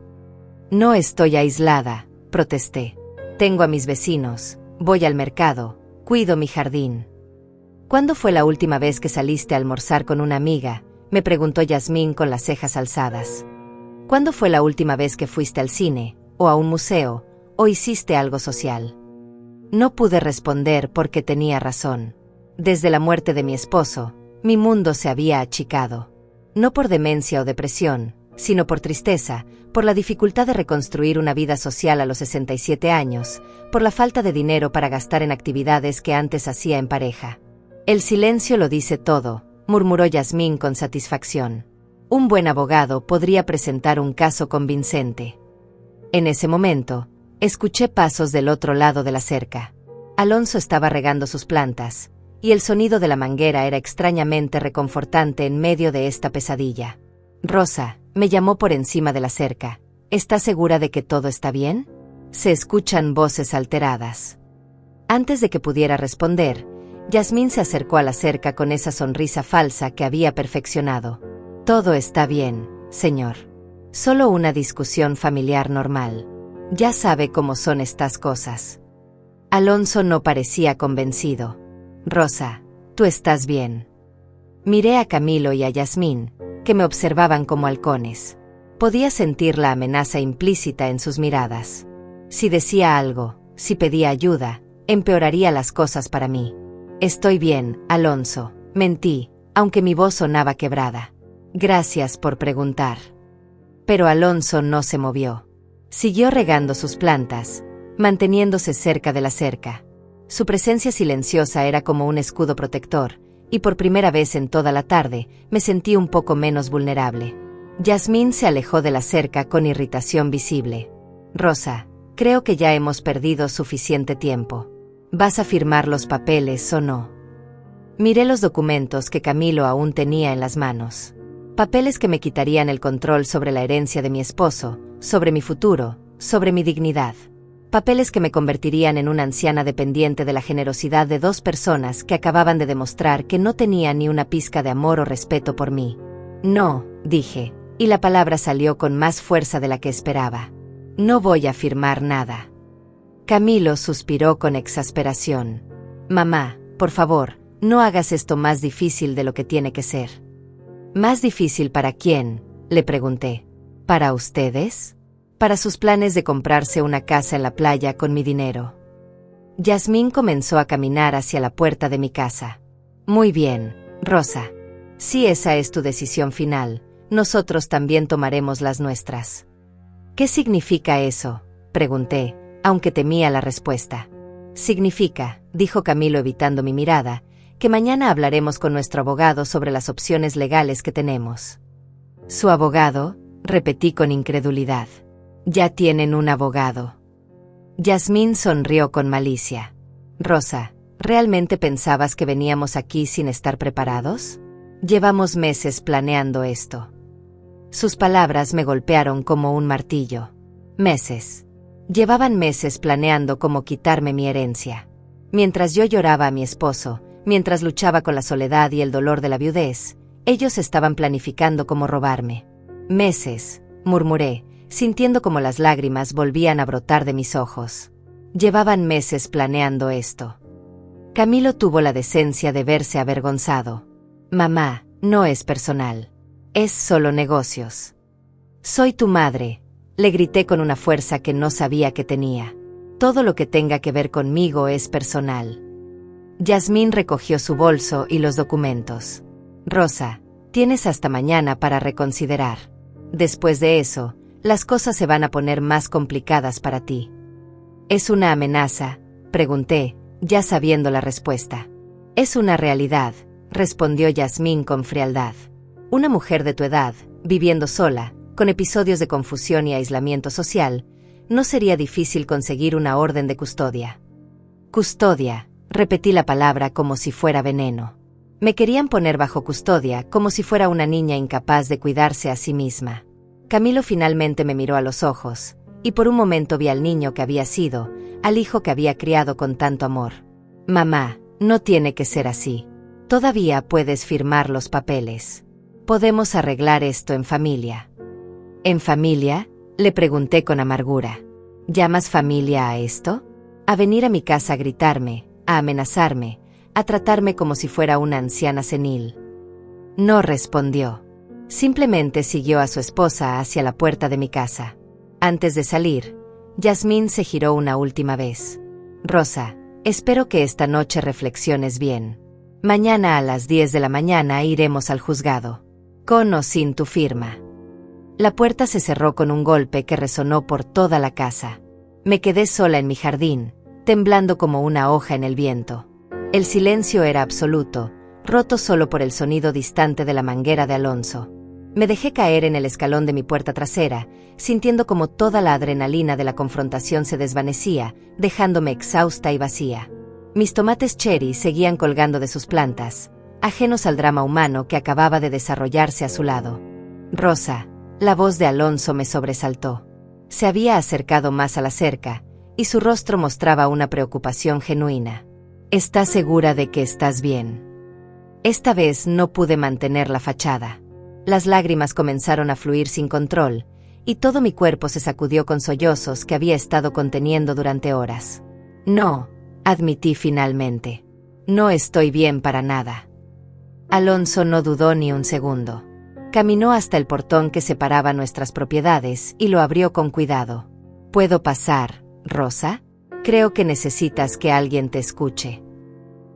No estoy aislada, protesté. Tengo a mis vecinos, voy al mercado, cuido mi jardín. ¿Cuándo fue la última vez que saliste a almorzar con una amiga?, me preguntó Yasmín con las cejas alzadas. ¿Cuándo fue la última vez que fuiste al cine, o a un museo, o hiciste algo social? No pude responder porque tenía razón. Desde la muerte de mi esposo, mi mundo se había achicado. No por demencia o depresión, sino por tristeza, por la dificultad de reconstruir una vida social a los 67 años, por la falta de dinero para gastar en actividades que antes hacía en pareja. El silencio lo dice todo, murmuró Yasmín con satisfacción. Un buen abogado podría presentar un caso convincente. En ese momento, escuché pasos del otro lado de la cerca. Alonso estaba regando sus plantas, y el sonido de la manguera era extrañamente reconfortante en medio de esta pesadilla. Rosa, me llamó por encima de la cerca. ¿Estás segura de que todo está bien? Se escuchan voces alteradas. Antes de que pudiera responder, Yasmín se acercó a la cerca con esa sonrisa falsa que había perfeccionado. Todo está bien, señor. Solo una discusión familiar normal. Ya sabe cómo son estas cosas. Alonso no parecía convencido. Rosa, tú estás bien. Miré a Camilo y a Yasmín, que me observaban como halcones. Podía sentir la amenaza implícita en sus miradas. Si decía algo, si pedía ayuda, empeoraría las cosas para mí. Estoy bien, Alonso, mentí, aunque mi voz sonaba quebrada. Gracias por preguntar. Pero Alonso no se movió. Siguió regando sus plantas, manteniéndose cerca de la cerca. Su presencia silenciosa era como un escudo protector, y por primera vez en toda la tarde me sentí un poco menos vulnerable. Yasmín se alejó de la cerca con irritación visible. Rosa, creo que ya hemos perdido suficiente tiempo. ¿Vas a firmar los papeles o no? Miré los documentos que Camilo aún tenía en las manos. Papeles que me quitarían el control sobre la herencia de mi esposo, sobre mi futuro, sobre mi dignidad. Papeles que me convertirían en una anciana dependiente de la generosidad de dos personas que acababan de demostrar que no tenían ni una pizca de amor o respeto por mí. No, dije, y la palabra salió con más fuerza de la que esperaba. No voy a firmar nada. Camilo suspiró con exasperación. Mamá, por favor, no hagas esto más difícil de lo que tiene que ser. ¿Más difícil para quién?, le pregunté. ¿Para ustedes? Para sus planes de comprarse una casa en la playa con mi dinero. Yasmín comenzó a caminar hacia la puerta de mi casa. Muy bien, Rosa. Si esa es tu decisión final, nosotros también tomaremos las nuestras. ¿Qué significa eso?, pregunté, aunque temía la respuesta. Significa, dijo Camilo evitando mi mirada, que mañana hablaremos con nuestro abogado sobre las opciones legales que tenemos. ¿Su abogado?, repetí con incredulidad. Ya tienen un abogado. Yasmín sonrió con malicia. Rosa, ¿realmente pensabas que veníamos aquí sin estar preparados? Llevamos meses planeando esto. Sus palabras me golpearon como un martillo. Meses. Llevaban meses planeando cómo quitarme mi herencia. Mientras yo lloraba a mi esposo, mientras luchaba con la soledad y el dolor de la viudez, ellos estaban planificando cómo robarme. Meses, murmuré, sintiendo como las lágrimas volvían a brotar de mis ojos. Llevaban meses planeando esto. Camilo tuvo la decencia de verse avergonzado. Mamá, no es personal. Es solo negocios. Soy tu madre, le grité con una fuerza que no sabía que tenía. Todo lo que tenga que ver conmigo es personal. Yasmín recogió su bolso y los documentos. Rosa, tienes hasta mañana para reconsiderar. Después de eso, las cosas se van a poner más complicadas para ti. ¿Es una amenaza?, pregunté, ya sabiendo la respuesta. Es una realidad, respondió Yasmín con frialdad. Una mujer de tu edad, viviendo sola, con episodios de confusión y aislamiento social, no sería difícil conseguir una orden de custodia. Custodia, repetí la palabra como si fuera veneno. Me querían poner bajo custodia como si fuera una niña incapaz de cuidarse a sí misma. Camilo finalmente me miró a los ojos, y por un momento vi al niño que había sido, al hijo que había criado con tanto amor. Mamá, no tiene que ser así. Todavía puedes firmar los papeles. Podemos arreglar esto en familia. ¿En familia?, le pregunté con amargura. ¿Llamas familia a esto? A venir a mi casa a gritarme, a amenazarme, a tratarme como si fuera una anciana senil. No respondió. Simplemente siguió a su esposa hacia la puerta de mi casa. Antes de salir, Yasmín se giró una última vez. Rosa, espero que esta noche reflexiones bien. Mañana a las 10 de la mañana iremos al juzgado. Con o sin tu firma. La puerta se cerró con un golpe que resonó por toda la casa. Me quedé sola en mi jardín, temblando como una hoja en el viento. El silencio era absoluto, roto solo por el sonido distante de la manguera de Alonso. Me dejé caer en el escalón de mi puerta trasera, sintiendo como toda la adrenalina de la confrontación se desvanecía, dejándome exhausta y vacía. Mis tomates cherry seguían colgando de sus plantas, ajenos al drama humano que acababa de desarrollarse a su lado. Rosa, la voz de Alonso me sobresaltó. Se había acercado más a la cerca, y su rostro mostraba una preocupación genuina. ¿Estás segura de que estás bien? Esta vez no pude mantener la fachada. Las lágrimas comenzaron a fluir sin control, y todo mi cuerpo se sacudió con sollozos que había estado conteniendo durante horas. No, admití finalmente. No estoy bien para nada. Alonso no dudó ni un segundo. Caminó hasta el portón que separaba nuestras propiedades y lo abrió con cuidado. ¿Puedo pasar, Rosa? Creo que necesitas que alguien te escuche.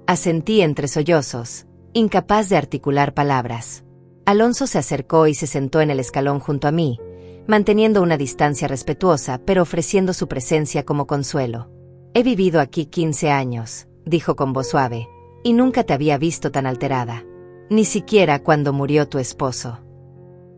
Asentí entre sollozos, incapaz de articular palabras. Alonso se acercó y se sentó en el escalón junto a mí, manteniendo una distancia respetuosa pero ofreciendo su presencia como consuelo. He vivido aquí 15 años, dijo con voz suave, y nunca te había visto tan alterada. Ni siquiera cuando murió tu esposo.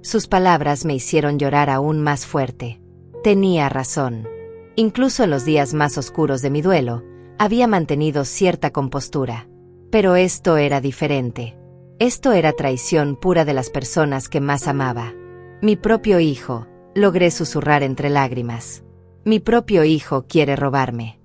Sus palabras me hicieron llorar aún más fuerte. Tenía razón. Incluso en los días más oscuros de mi duelo, había mantenido cierta compostura. Pero esto era diferente. Esto era traición pura de las personas que más amaba. Mi propio hijo, logré susurrar entre lágrimas. Mi propio hijo quiere robarme.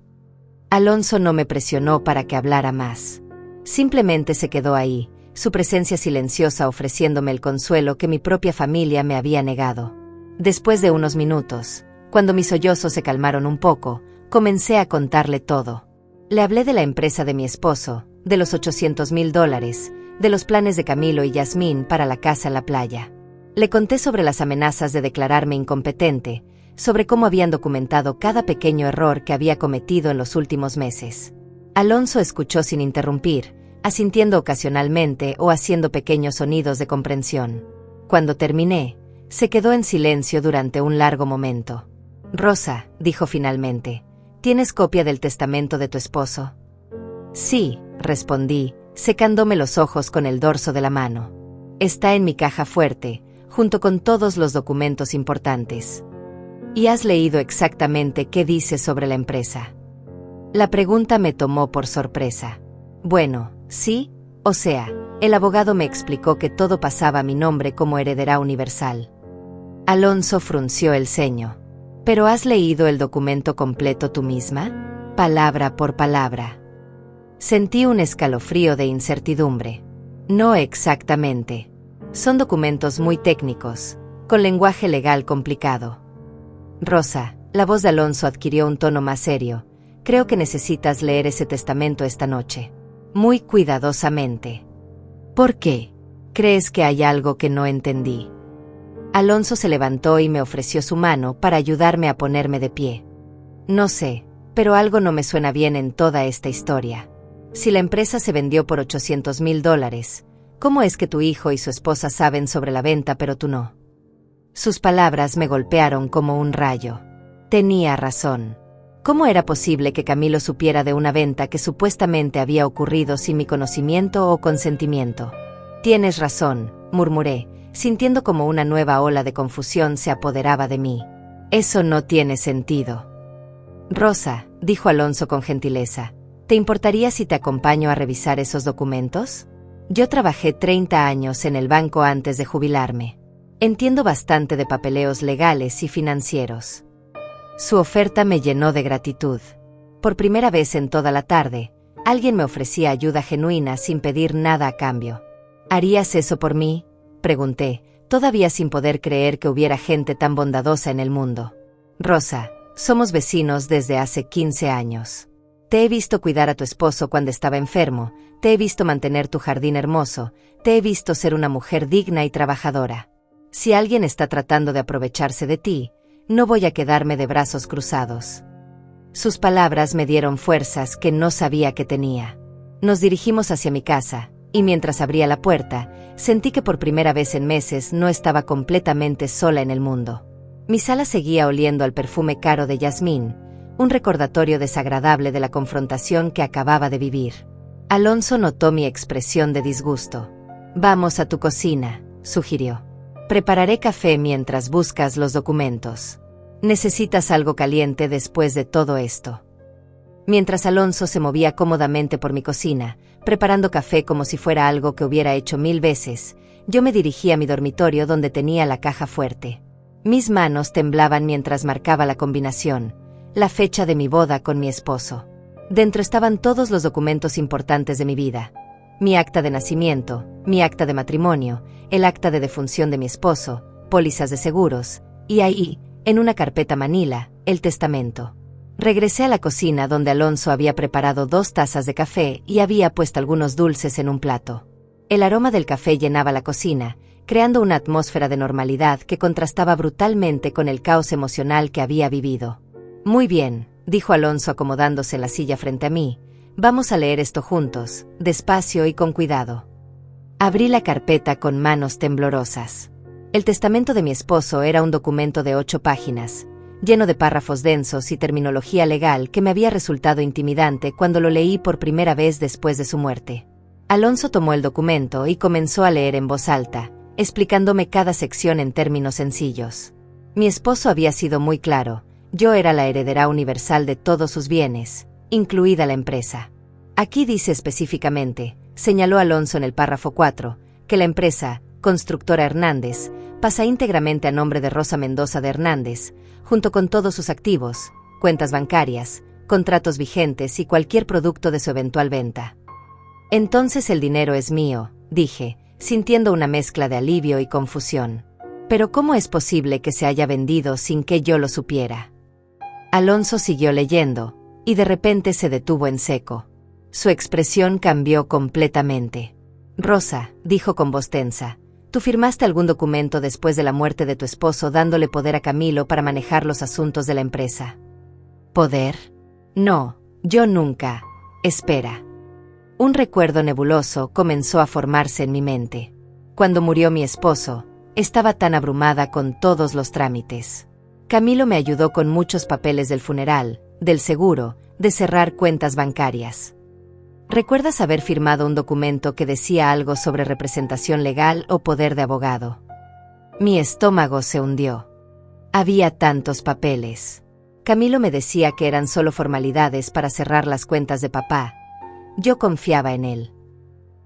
Alonso no me presionó para que hablara más. Simplemente se quedó ahí, su presencia silenciosa ofreciéndome el consuelo que mi propia familia me había negado. Después de unos minutos, cuando mis sollozos se calmaron un poco, comencé a contarle todo. Le hablé de la empresa de mi esposo, de los $800,000, de los planes de Camilo y Yasmín para la casa en la playa. Le conté sobre las amenazas de declararme incompetente, sobre cómo habían documentado cada pequeño error que había cometido en los últimos meses. Alonso escuchó sin interrumpir, asintiendo ocasionalmente o haciendo pequeños sonidos de comprensión. Cuando terminé, se quedó en silencio durante un largo momento. Rosa, dijo finalmente, ¿tienes copia del testamento de tu esposo? Sí, respondí, secándome los ojos con el dorso de la mano. Está en mi caja fuerte, junto con todos los documentos importantes. ¿Y has leído exactamente qué dice sobre la empresa? La pregunta me tomó por sorpresa. Bueno, sí, o sea, el abogado me explicó que todo pasaba a mi nombre como heredera universal. Alonso frunció el ceño. ¿Pero has leído el documento completo tú misma? Palabra por palabra. Sentí un escalofrío de incertidumbre. No exactamente. Son documentos muy técnicos, con lenguaje legal complicado. Rosa, la voz de Alonso adquirió un tono más serio. Creo que necesitas leer ese testamento esta noche. Muy cuidadosamente. ¿Por qué? ¿Crees que hay algo que no entendí? Alonso se levantó y me ofreció su mano para ayudarme a ponerme de pie. No sé, pero algo no me suena bien en toda esta historia. Si la empresa se vendió por $800,000, ¿cómo es que tu hijo y su esposa saben sobre la venta pero tú no? Sus palabras me golpearon como un rayo. Tenía razón. ¿Cómo era posible que Camilo supiera de una venta que supuestamente había ocurrido sin mi conocimiento o consentimiento? Tienes razón, murmuré, sintiendo como una nueva ola de confusión se apoderaba de mí. Eso no tiene sentido. Rosa, dijo Alonso con gentileza, ¿te importaría si te acompaño a revisar esos documentos? Yo trabajé 30 años en el banco antes de jubilarme. Entiendo bastante de papeleos legales y financieros. Su oferta me llenó de gratitud. Por primera vez en toda la tarde, alguien me ofrecía ayuda genuina sin pedir nada a cambio. ¿Harías eso por mí?, pregunté, todavía sin poder creer que hubiera gente tan bondadosa en el mundo. Rosa, somos vecinos desde hace 15 años. Te he visto cuidar a tu esposo cuando estaba enfermo, te he visto mantener tu jardín hermoso, te he visto ser una mujer digna y trabajadora. Si alguien está tratando de aprovecharse de ti, no voy a quedarme de brazos cruzados. Sus palabras me dieron fuerzas que no sabía que tenía. Nos dirigimos hacia mi casa, y mientras abría la puerta, sentí que por primera vez en meses no estaba completamente sola en el mundo. Mi sala seguía oliendo al perfume caro de jazmín, un recordatorio desagradable de la confrontación que acababa de vivir. Alonso notó mi expresión de disgusto. «Vamos a tu cocina», sugirió. «Prepararé café mientras buscas los documentos. Necesitas algo caliente después de todo esto». Mientras Alonso se movía cómodamente por mi cocina, preparando café como si fuera algo que hubiera hecho 1000 veces, yo me dirigí a mi dormitorio donde tenía la caja fuerte. Mis manos temblaban mientras marcaba la combinación, la fecha de mi boda con mi esposo. Dentro estaban todos los documentos importantes de mi vida. Mi acta de nacimiento, mi acta de matrimonio, el acta de defunción de mi esposo, pólizas de seguros, y ahí, en una carpeta manila, el testamento. Regresé a la cocina donde Alonso había preparado 2 tazas de café y había puesto algunos dulces en un plato. El aroma del café llenaba la cocina, creando una atmósfera de normalidad que contrastaba brutalmente con el caos emocional que había vivido. «Muy bien», dijo Alonso acomodándose en la silla frente a mí, «vamos a leer esto juntos, despacio y con cuidado». Abrí la carpeta con manos temblorosas. El testamento de mi esposo era un documento de 8 páginas, lleno de párrafos densos y terminología legal que me había resultado intimidante cuando lo leí por primera vez después de su muerte. Alonso tomó el documento y comenzó a leer en voz alta, explicándome cada sección en términos sencillos. Mi esposo había sido muy claro, yo era la heredera universal de todos sus bienes, incluida la empresa. Aquí dice específicamente, señaló Alonso en el párrafo 4, que la empresa, Constructora Hernández, pasa íntegramente a nombre de Rosa Mendoza de Hernández, junto con todos sus activos, cuentas bancarias, contratos vigentes y cualquier producto de su eventual venta. Entonces el dinero es mío, dije, sintiendo una mezcla de alivio y confusión. Pero ¿cómo es posible que se haya vendido sin que yo lo supiera? Alonso siguió leyendo, y de repente se detuvo en seco. Su expresión cambió completamente. «Rosa», dijo con voz tensa, «¿tú firmaste algún documento después de la muerte de tu esposo dándole poder a Camilo para manejar los asuntos de la empresa?» «¿Poder? No, yo nunca. Espera». Un recuerdo nebuloso comenzó a formarse en mi mente. Cuando murió mi esposo, estaba tan abrumada con todos los trámites. Camilo me ayudó con muchos papeles del funeral, del seguro, de cerrar cuentas bancarias. ¿Recuerdas haber firmado un documento que decía algo sobre representación legal o poder de abogado? Mi estómago se hundió. Había tantos papeles. Camilo me decía que eran solo formalidades para cerrar las cuentas de papá. Yo confiaba en él.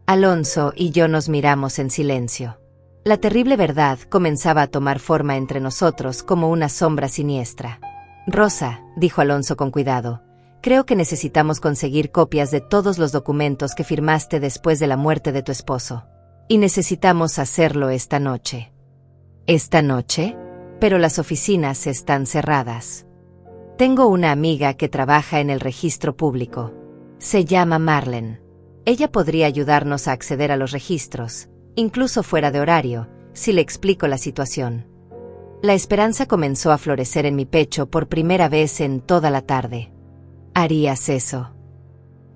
Alonso y yo nos miramos en silencio. La terrible verdad comenzaba a tomar forma entre nosotros como una sombra siniestra. Rosa, dijo Alonso con cuidado, creo que necesitamos conseguir copias de todos los documentos que firmaste después de la muerte de tu esposo. Y necesitamos hacerlo esta noche. ¿Esta noche? Pero las oficinas están cerradas. Tengo una amiga que trabaja en el registro público. Se llama Marlene. Ella podría ayudarnos a acceder a los registros, incluso fuera de horario, si le explico la situación. La esperanza comenzó a florecer en mi pecho por primera vez en toda la tarde. ¿Harías eso?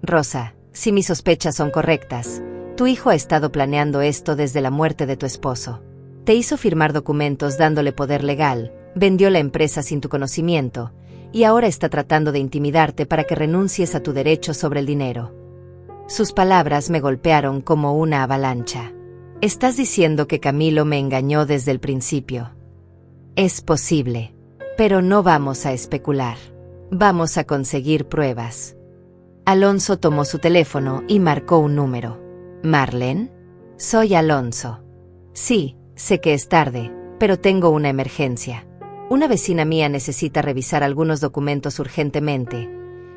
Rosa, si mis sospechas son correctas, tu hijo ha estado planeando esto desde la muerte de tu esposo. Te hizo firmar documentos dándole poder legal, vendió la empresa sin tu conocimiento, y ahora está tratando de intimidarte para que renuncies a tu derecho sobre el dinero. Sus palabras me golpearon como una avalancha. ¿Estás diciendo que Camilo me engañó desde el principio? Es posible, pero no vamos a especular. Vamos a conseguir pruebas. Alonso tomó su teléfono y marcó un número. ¿Marlene? Soy Alonso. Sí, sé que es tarde, pero tengo una emergencia. Una vecina mía necesita revisar algunos documentos urgentemente.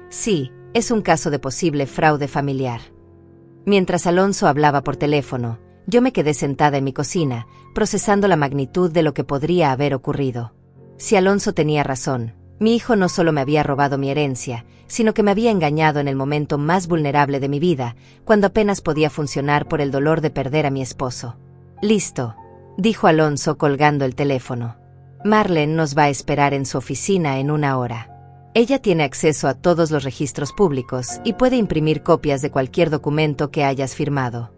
Sí, es un caso de posible fraude familiar. Mientras Alonso hablaba por teléfono, yo me quedé sentada en mi cocina, procesando la magnitud de lo que podría haber ocurrido. Si Alonso tenía razón, mi hijo no solo me había robado mi herencia, sino que me había engañado en el momento más vulnerable de mi vida, cuando apenas podía funcionar por el dolor de perder a mi esposo. Listo, dijo Alonso colgando el teléfono. Marlene nos va a esperar en su oficina en 1 hora. Ella tiene acceso a todos los registros públicos y puede imprimir copias de cualquier documento que hayas firmado.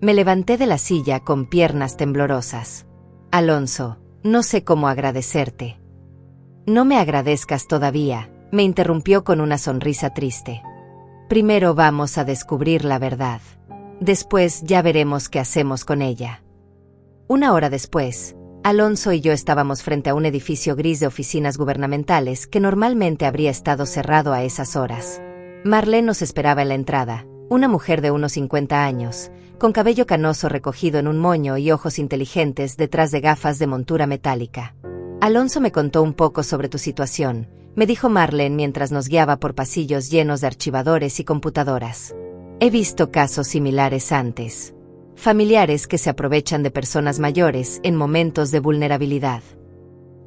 Me levanté de la silla con piernas temblorosas. Alonso, no sé cómo agradecerte. No me agradezcas todavía, me interrumpió con una sonrisa triste. Primero vamos a descubrir la verdad. Después ya veremos qué hacemos con ella. 1 hora después, Alonso y yo estábamos frente a un edificio gris de oficinas gubernamentales que normalmente habría estado cerrado a esas horas. Marlene nos esperaba en la entrada, una mujer de unos 50 años, con cabello canoso recogido en un moño y ojos inteligentes detrás de gafas de montura metálica. Alonso me contó un poco sobre tu situación, me dijo Marlene mientras nos guiaba por pasillos llenos de archivadores y computadoras. He visto casos similares antes. Familiares que se aprovechan de personas mayores en momentos de vulnerabilidad.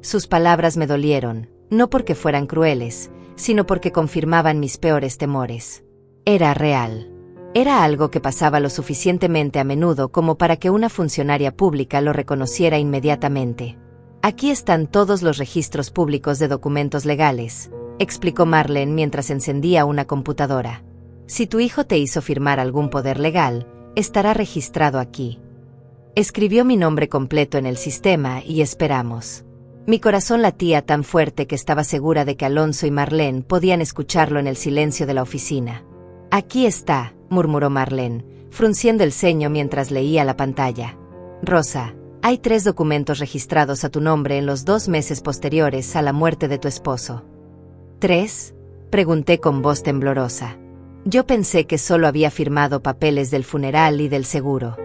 Sus palabras me dolieron, no porque fueran crueles, sino porque confirmaban mis peores temores. Era real. Era algo que pasaba lo suficientemente a menudo como para que una funcionaria pública lo reconociera inmediatamente. Aquí están todos los registros públicos de documentos legales, explicó Marlene mientras encendía una computadora. Si tu hijo te hizo firmar algún poder legal, estará registrado aquí. Escribió mi nombre completo en el sistema y esperamos. Mi corazón latía tan fuerte que estaba segura de que Alonso y Marlene podían escucharlo en el silencio de la oficina. Aquí está, murmuró Marlene, frunciendo el ceño mientras leía la pantalla. Rosa, hay 3 documentos registrados a tu nombre en los 2 meses posteriores a la muerte de tu esposo. ¿3? Pregunté con voz temblorosa. Yo pensé que solo había firmado papeles del funeral y del seguro.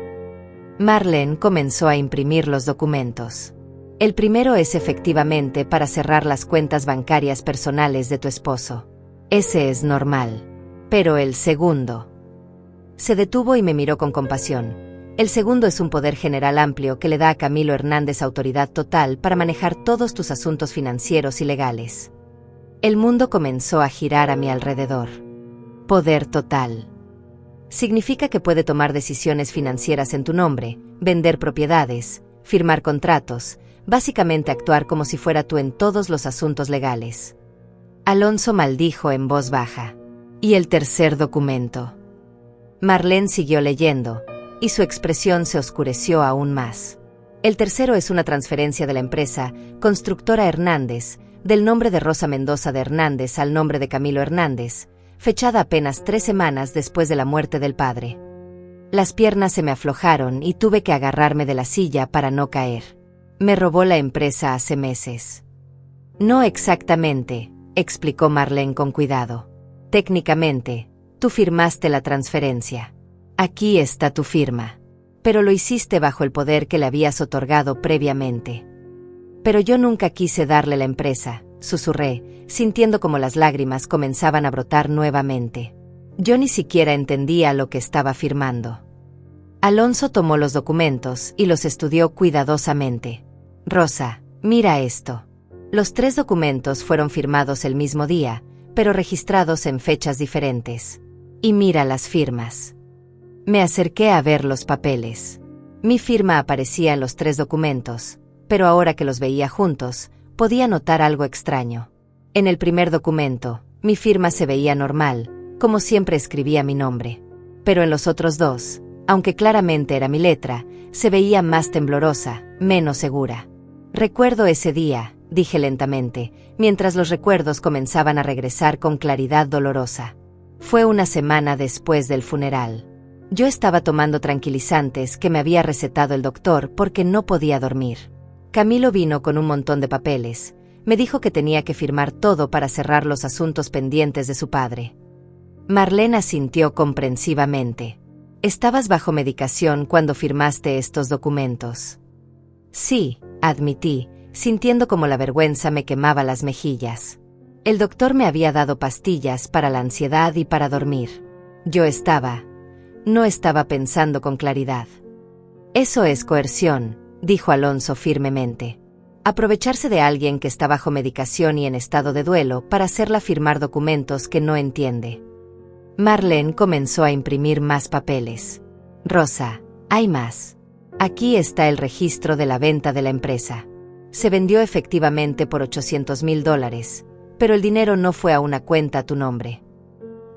Marlene comenzó a imprimir los documentos. El primero es efectivamente para cerrar las cuentas bancarias personales de tu esposo. Ese es normal. Pero el segundo. Se detuvo y me miró con compasión. El segundo es un poder general amplio que le da a Camilo Hernández autoridad total para manejar todos tus asuntos financieros y legales. El mundo comenzó a girar a mi alrededor. Poder total. Significa que puede tomar decisiones financieras en tu nombre, vender propiedades, firmar contratos, básicamente actuar como si fuera tú en todos los asuntos legales. Alonso maldijo en voz baja. ¿Y el tercer documento? Marlene siguió leyendo, y su expresión se oscureció aún más. El tercero es una transferencia de la empresa Constructora Hernández, del nombre de Rosa Mendoza de Hernández al nombre de Camilo Hernández, fechada apenas 3 semanas después de la muerte del padre. Las piernas se me aflojaron y tuve que agarrarme de la silla para no caer. Me robó la empresa hace meses. No exactamente, explicó Marlene con cuidado. Técnicamente, tú firmaste la transferencia. Aquí está tu firma. Pero lo hiciste bajo el poder que le habías otorgado previamente. Pero yo nunca quise darle la empresa, susurré, sintiendo como las lágrimas comenzaban a brotar nuevamente. Yo ni siquiera entendía lo que estaba firmando. Alonso tomó los documentos y los estudió cuidadosamente. Rosa, mira esto. Los 3 documentos fueron firmados el mismo día, pero registrados en fechas diferentes. Y mira las firmas. Me acerqué a ver los papeles. Mi firma aparecía en los 3 documentos, pero ahora que los veía juntos, podía notar algo extraño. En el primer documento, mi firma se veía normal, como siempre escribía mi nombre. Pero en los otros 2, aunque claramente era mi letra, se veía más temblorosa, menos segura. Recuerdo ese día, dije lentamente, mientras los recuerdos comenzaban a regresar con claridad dolorosa. Fue una semana después del funeral. Yo estaba tomando tranquilizantes que me había recetado el doctor porque no podía dormir. Camilo vino con un montón de papeles. Me dijo que tenía que firmar todo para cerrar los asuntos pendientes de su padre. Marlene asintió comprensivamente. ¿Estabas bajo medicación cuando firmaste estos documentos? Sí, admití, sintiendo como la vergüenza me quemaba las mejillas. El doctor me había dado pastillas para la ansiedad y para dormir. No estaba pensando con claridad. Eso es coerción, dijo Alonso firmemente. Aprovecharse de alguien que está bajo medicación y en estado de duelo para hacerla firmar documentos que no entiende. Marlene comenzó a imprimir más papeles. Rosa, hay más. Aquí está el registro de la venta de la empresa. Se vendió efectivamente por $800,000, pero el dinero no fue a una cuenta a tu nombre.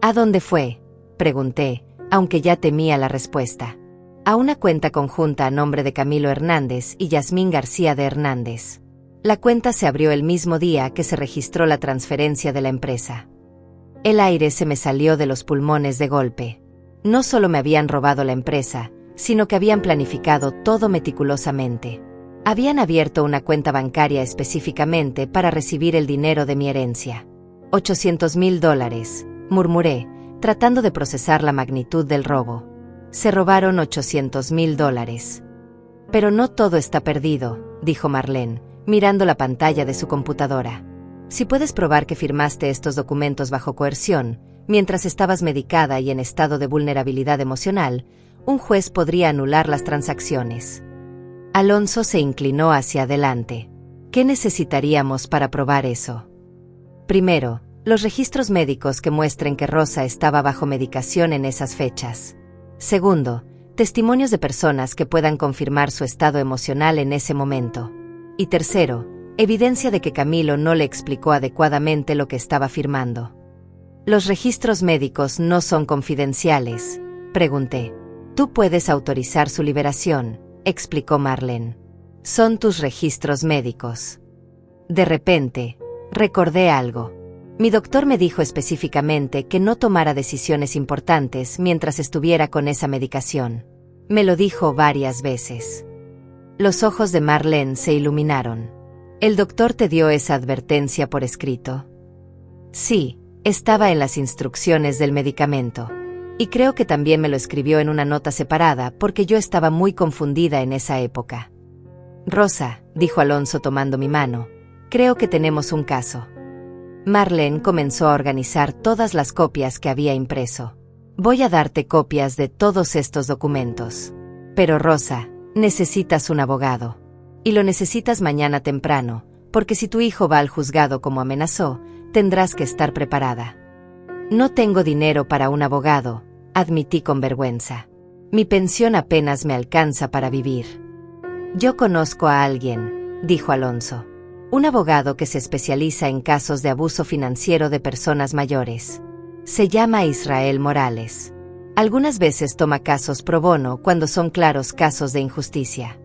¿A dónde fue?, pregunté, aunque ya temía la respuesta. A una cuenta conjunta a nombre de Camilo Hernández y Yasmín García de Hernández. La cuenta se abrió el mismo día que se registró la transferencia de la empresa. El aire se me salió de los pulmones de golpe. No solo me habían robado la empresa, sino que habían planificado todo meticulosamente. Habían abierto una cuenta bancaria específicamente para recibir el dinero de mi herencia. $800,000, murmuré, tratando de procesar la magnitud del robo. Se robaron $800,000. Pero no todo está perdido, dijo Marlene, mirando la pantalla de su computadora. Si puedes probar que firmaste estos documentos bajo coerción, mientras estabas medicada y en estado de vulnerabilidad emocional, un juez podría anular las transacciones. Alonso se inclinó hacia adelante. ¿Qué necesitaríamos para probar eso? Primero, los registros médicos que muestren que Rosa estaba bajo medicación en esas fechas. Segundo, testimonios de personas que puedan confirmar su estado emocional en ese momento. Y tercero, evidencia de que Camilo no le explicó adecuadamente lo que estaba firmando. ¿Los registros médicos no son confidenciales?, pregunté. Tú puedes autorizar su liberación, explicó Marlene. Son tus registros médicos. De repente, recordé algo. Mi doctor me dijo específicamente que no tomara decisiones importantes mientras estuviera con esa medicación. Me lo dijo varias veces. Los ojos de Marlene se iluminaron. ¿El doctor te dio esa advertencia por escrito? Sí, estaba en las instrucciones del medicamento. Y creo que también me lo escribió en una nota separada porque yo estaba muy confundida en esa época. Rosa, dijo Alonso tomando mi mano, creo que tenemos un caso. Marlene comenzó a organizar todas las copias que había impreso. Voy a darte copias de todos estos documentos. Pero Rosa, necesitas un abogado. Y lo necesitas mañana temprano, porque si tu hijo va al juzgado como amenazó, tendrás que estar preparada. No tengo dinero para un abogado, admití con vergüenza. Mi pensión apenas me alcanza para vivir. Yo conozco a alguien, dijo Alonso. Un abogado que se especializa en casos de abuso financiero de personas mayores. Se llama Israel Morales. Algunas veces toma casos pro bono cuando son claros casos de injusticia.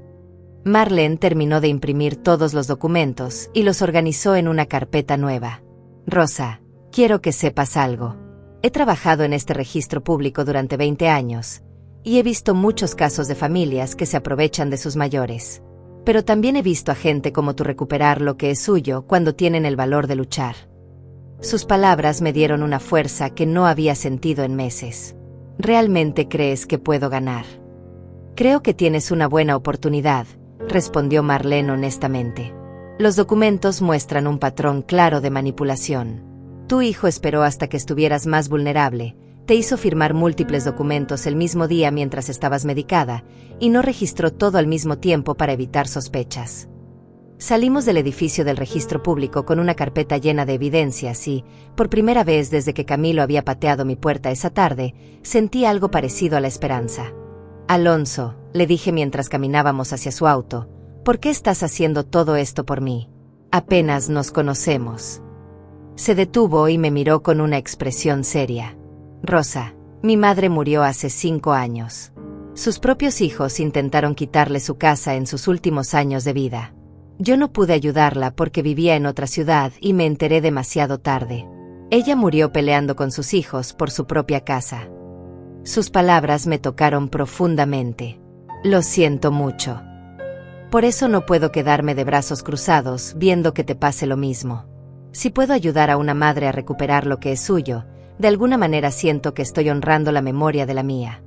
Marlene terminó de imprimir todos los documentos y los organizó en una carpeta nueva. Rosa, quiero que sepas algo. He trabajado en este registro público durante 20 años, y he visto muchos casos de familias que se aprovechan de sus mayores. Pero también he visto a gente como tú recuperar lo que es suyo cuando tienen el valor de luchar. Sus palabras me dieron una fuerza que no había sentido en meses. ¿Realmente crees que puedo ganar? Creo que tienes una buena oportunidad, respondió Marlene honestamente. Los documentos muestran un patrón claro de manipulación. Tu hijo esperó hasta que estuvieras más vulnerable, te hizo firmar múltiples documentos el mismo día mientras estabas medicada, y no registró todo al mismo tiempo para evitar sospechas. Salimos del edificio del registro público con una carpeta llena de evidencias y, por primera vez desde que Camilo había pateado mi puerta esa tarde, sentí algo parecido a la esperanza. Alonso, le dije mientras caminábamos hacia su auto, ¿por qué estás haciendo todo esto por mí? Apenas nos conocemos. Se detuvo y me miró con una expresión seria. Rosa, mi madre murió hace 5 años. Sus propios hijos intentaron quitarle su casa en sus últimos años de vida. Yo no pude ayudarla porque vivía en otra ciudad y me enteré demasiado tarde. Ella murió peleando con sus hijos por su propia casa. Sus palabras me tocaron profundamente. Lo siento mucho. Por eso no puedo quedarme de brazos cruzados viendo que te pase lo mismo. Si puedo ayudar a una madre a recuperar lo que es suyo, de alguna manera siento que estoy honrando la memoria de la mía.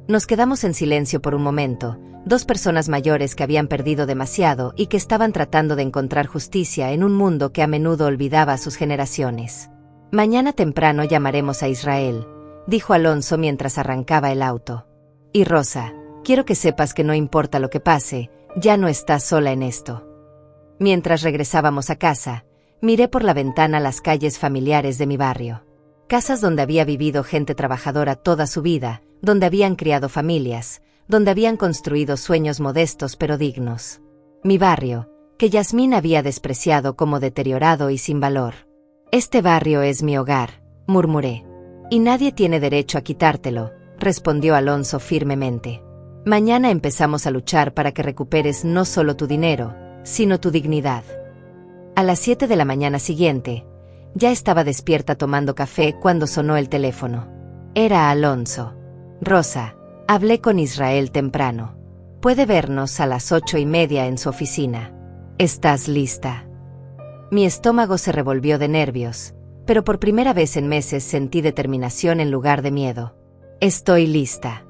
Nos quedamos en silencio por un momento, 2 personas mayores que habían perdido demasiado y que estaban tratando de encontrar justicia en un mundo que a menudo olvidaba a sus generaciones. Mañana temprano llamaremos a Israel, dijo Alonso mientras arrancaba el auto. Y Rosa, quiero que sepas que no importa lo que pase, ya no estás sola en esto. Mientras regresábamos a casa, miré por la ventana las calles familiares de mi barrio. Casas donde había vivido gente trabajadora toda su vida, donde habían criado familias, donde habían construido sueños modestos pero dignos. Mi barrio, que Yasmín había despreciado como deteriorado y sin valor. Este barrio es mi hogar, murmuré. Y nadie tiene derecho a quitártelo, respondió Alonso firmemente. Mañana empezamos a luchar para que recuperes no solo tu dinero, sino tu dignidad. A las 7 de la mañana siguiente, ya estaba despierta tomando café cuando sonó el teléfono. Era Alonso. Rosa, hablé con Israel temprano. Puede vernos a las 8:30 en su oficina. ¿Estás lista? Mi estómago se revolvió de nervios, pero por primera vez en meses sentí determinación en lugar de miedo. Estoy lista.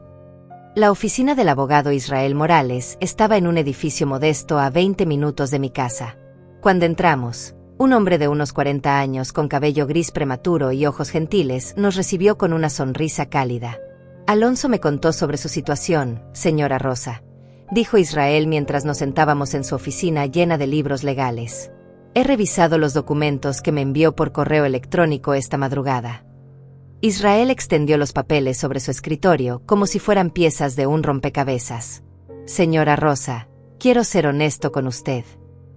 La oficina del abogado Israel Morales estaba en un edificio modesto a 20 minutos de mi casa. Cuando entramos, un hombre de unos 40 años con cabello gris prematuro y ojos gentiles nos recibió con una sonrisa cálida. Alonso me contó sobre su situación, señora Rosa, dijo Israel mientras nos sentábamos en su oficina llena de libros legales. He revisado los documentos que me envió por correo electrónico esta madrugada. Israel extendió los papeles sobre su escritorio como si fueran piezas de un rompecabezas. Señora Rosa, quiero ser honesto con usted.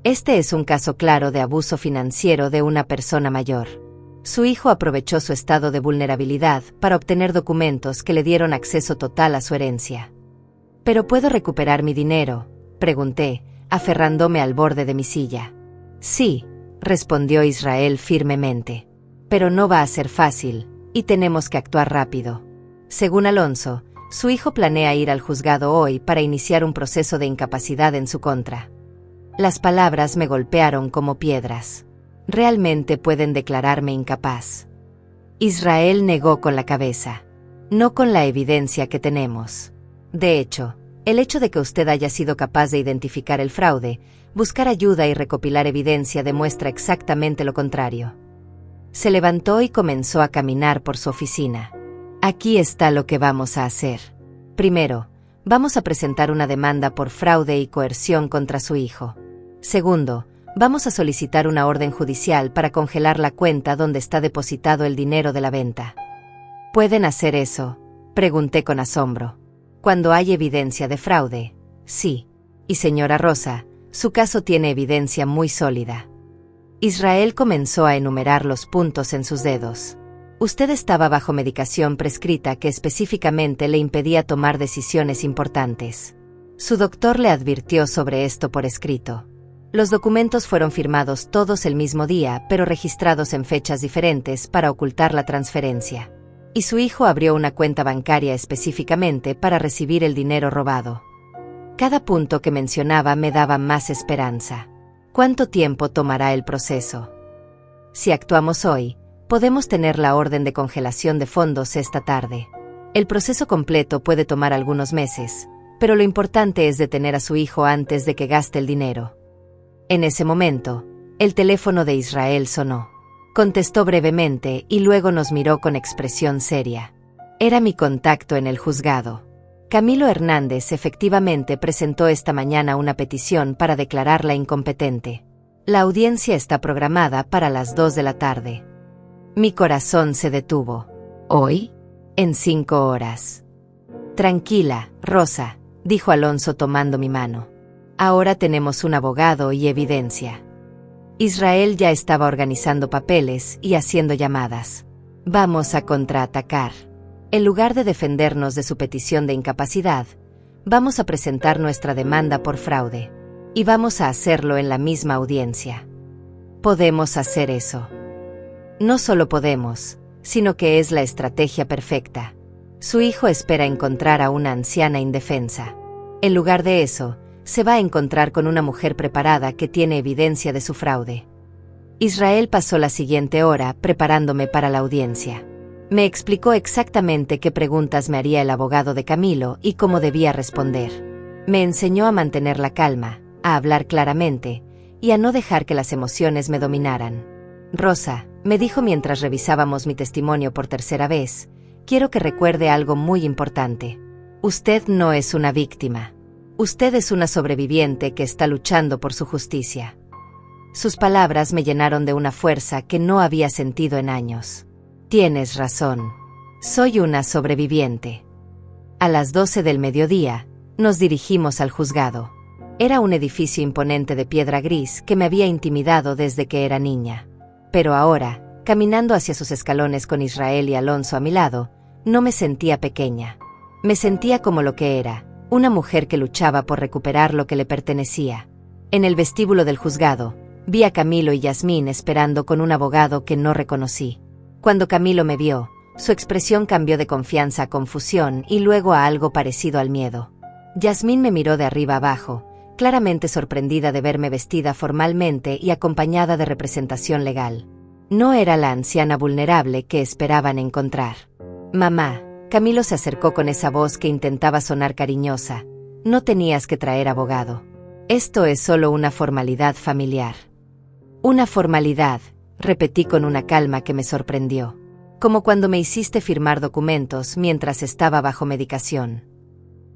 Este es un caso claro de abuso financiero de una persona mayor. Su hijo aprovechó su estado de vulnerabilidad para obtener documentos que le dieron acceso total a su herencia. ¿Pero puedo recuperar mi dinero?, pregunté, aferrándome al borde de mi silla. Sí, respondió Israel firmemente. Pero no va a ser fácil, y tenemos que actuar rápido. Según Alonso, su hijo planea ir al juzgado hoy para iniciar un proceso de incapacidad en su contra. Las palabras me golpearon como piedras. ¿Realmente pueden declararme incapaz? Israel negó con la cabeza. No con la evidencia que tenemos. De hecho, el hecho de que usted haya sido capaz de identificar el fraude, buscar ayuda y recopilar evidencia demuestra exactamente lo contrario. Se levantó y comenzó a caminar por su oficina. Aquí está lo que vamos a hacer. Primero, vamos a presentar una demanda por fraude y coerción contra su hijo. Segundo, vamos a solicitar una orden judicial para congelar la cuenta donde está depositado el dinero de la venta. ¿Pueden hacer eso?, pregunté con asombro. Cuando hay evidencia de fraude, sí. Y señora Rosa, su caso tiene evidencia muy sólida. Israel comenzó a enumerar los puntos en sus dedos. Usted estaba bajo medicación prescrita que específicamente le impedía tomar decisiones importantes. Su doctor le advirtió sobre esto por escrito. Los documentos fueron firmados todos el mismo día, pero registrados en fechas diferentes para ocultar la transferencia. Y su hijo abrió una cuenta bancaria específicamente para recibir el dinero robado. Cada punto que mencionaba me daba más esperanza. ¿Cuánto tiempo tomará el proceso? Si actuamos hoy, podemos tener la orden de congelación de fondos esta tarde. El proceso completo puede tomar algunos meses, pero lo importante es detener a su hijo antes de que gaste el dinero. En ese momento, el teléfono de Israel sonó. Contestó brevemente y luego nos miró con expresión seria. Era mi contacto en el juzgado. Camilo Hernández efectivamente presentó esta mañana una petición para declararla incompetente. La audiencia está programada para las 2 de la tarde. Mi corazón se detuvo. ¿Hoy? En 5 horas. Tranquila, Rosa, dijo Alonso tomando mi mano. Ahora tenemos un abogado y evidencia. Israel ya estaba organizando papeles y haciendo llamadas. Vamos a contraatacar. En lugar de defendernos de su petición de incapacidad, vamos a presentar nuestra demanda por fraude. Y vamos a hacerlo en la misma audiencia. Podemos hacer eso. No solo podemos, sino que es la estrategia perfecta. Su hijo espera encontrar a una anciana indefensa. En lugar de eso, se va a encontrar con una mujer preparada que tiene evidencia de su fraude. Israel pasó la siguiente hora preparándome para la audiencia. Me explicó exactamente qué preguntas me haría el abogado de Camilo y cómo debía responder. Me enseñó a mantener la calma, a hablar claramente y a no dejar que las emociones me dominaran. Rosa, me dijo mientras revisábamos mi testimonio por tercera vez, quiero que recuerde algo muy importante. Usted no es una víctima. Usted es una sobreviviente que está luchando por su justicia. Sus palabras me llenaron de una fuerza que no había sentido en años. Tienes razón. Soy una sobreviviente. A las 12 del mediodía, nos dirigimos al juzgado. Era un edificio imponente de piedra gris que me había intimidado desde que era niña. Pero ahora, caminando hacia sus escalones con Israel y Alonso a mi lado, no me sentía pequeña. Me sentía como lo que era, una mujer que luchaba por recuperar lo que le pertenecía. En el vestíbulo del juzgado, vi a Camilo y Yasmín esperando con un abogado que no reconocí. Cuando Camilo me vio, su expresión cambió de confianza a confusión y luego a algo parecido al miedo. Yasmín me miró de arriba abajo, claramente sorprendida de verme vestida formalmente y acompañada de representación legal. No era la anciana vulnerable que esperaban encontrar. Mamá, Camilo se acercó con esa voz que intentaba sonar cariñosa. No tenías que traer abogado. Esto es solo una formalidad familiar. Una formalidad, repetí con una calma que me sorprendió. Como cuando me hiciste firmar documentos mientras estaba bajo medicación.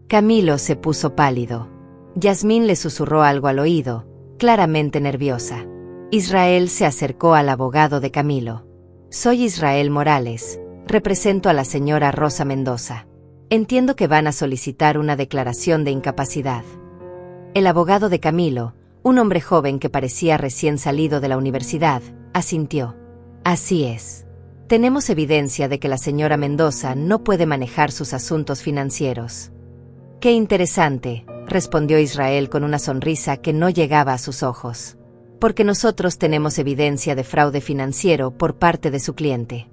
Camilo se puso pálido. Yasmín le susurró algo al oído, claramente nerviosa. Israel se acercó al abogado de Camilo. Soy Israel Morales, represento a la señora Rosa Mendoza. Entiendo que van a solicitar una declaración de incapacidad. El abogado de Camilo, un hombre joven que parecía recién salido de la universidad, asintió. Así es. Tenemos evidencia de que la señora Mendoza no puede manejar sus asuntos financieros. Qué interesante, respondió Israel con una sonrisa que no llegaba a sus ojos. Porque nosotros tenemos evidencia de fraude financiero por parte de su cliente.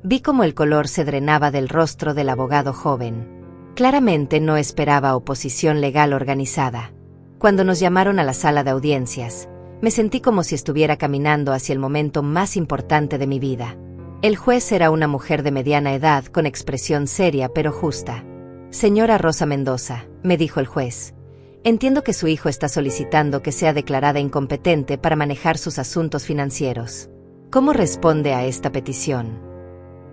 Vi cómo el color se drenaba del rostro del abogado joven. Claramente no esperaba oposición legal organizada. Cuando nos llamaron a la sala de audiencias, me sentí como si estuviera caminando hacia el momento más importante de mi vida. El juez era una mujer de mediana edad con expresión seria pero justa. Señora Rosa Mendoza, me dijo el juez, entiendo que su hijo está solicitando que sea declarada incompetente para manejar sus asuntos financieros. ¿Cómo responde a esta petición?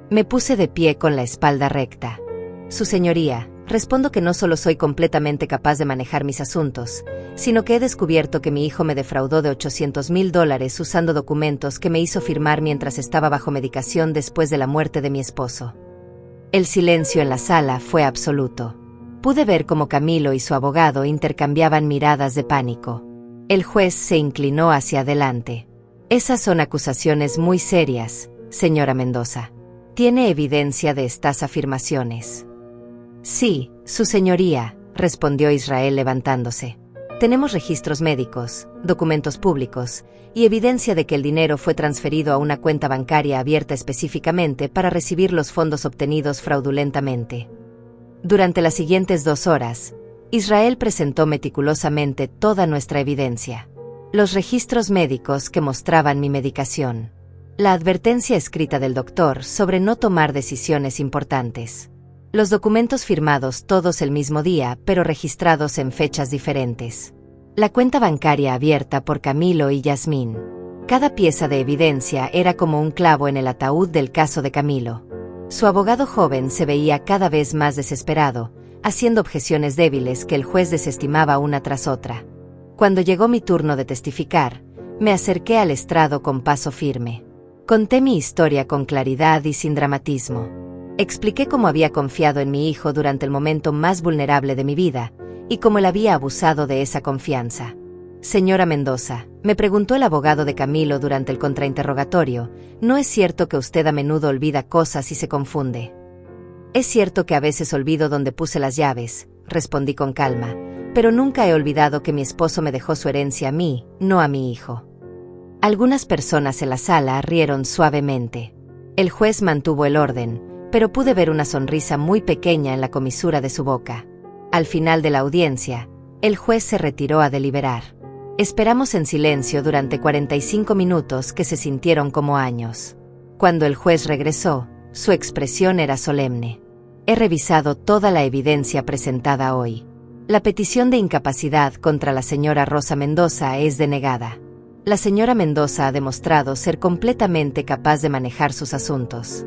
Me puse de pie con la espalda recta. Su señoría, respondo que no solo soy completamente capaz de manejar mis asuntos, sino que he descubierto que mi hijo me defraudó de $800,000 usando documentos que me hizo firmar mientras estaba bajo medicación después de la muerte de mi esposo. El silencio en la sala fue absoluto. Pude ver cómo Camilo y su abogado intercambiaban miradas de pánico. El juez se inclinó hacia adelante. Esas son acusaciones muy serias, señora Mendoza. ¿Tiene evidencia de estas afirmaciones? Sí, su señoría, respondió Israel levantándose. Tenemos registros médicos, documentos públicos y evidencia de que el dinero fue transferido a una cuenta bancaria abierta específicamente para recibir los fondos obtenidos fraudulentamente. Durante las siguientes 2 horas, Israel presentó meticulosamente toda nuestra evidencia. Los registros médicos que mostraban mi medicación. La advertencia escrita del doctor sobre no tomar decisiones importantes. Los documentos firmados todos el mismo día, pero registrados en fechas diferentes. La cuenta bancaria abierta por Camilo y Yasmín. Cada pieza de evidencia era como un clavo en el ataúd del caso de Camilo. Su abogado joven se veía cada vez más desesperado, haciendo objeciones débiles que el juez desestimaba una tras otra. Cuando llegó mi turno de testificar, me acerqué al estrado con paso firme. Conté mi historia con claridad y sin dramatismo. Expliqué cómo había confiado en mi hijo durante el momento más vulnerable de mi vida, y cómo él había abusado de esa confianza. Señora Mendoza, me preguntó el abogado de Camilo durante el contrainterrogatorio, ¿no es cierto que usted a menudo olvida cosas y se confunde? Es cierto que a veces olvido dónde puse las llaves, respondí con calma, pero nunca he olvidado que mi esposo me dejó su herencia a mí, no a mi hijo. Algunas personas en la sala rieron suavemente. El juez mantuvo el orden, pero pude ver una sonrisa muy pequeña en la comisura de su boca. Al final de la audiencia, el juez se retiró a deliberar. Esperamos en silencio durante 45 minutos que se sintieron como años. Cuando el juez regresó, su expresión era solemne. He revisado toda la evidencia presentada hoy. La petición de incapacidad contra la señora Rosa Mendoza es denegada. La señora Mendoza ha demostrado ser completamente capaz de manejar sus asuntos.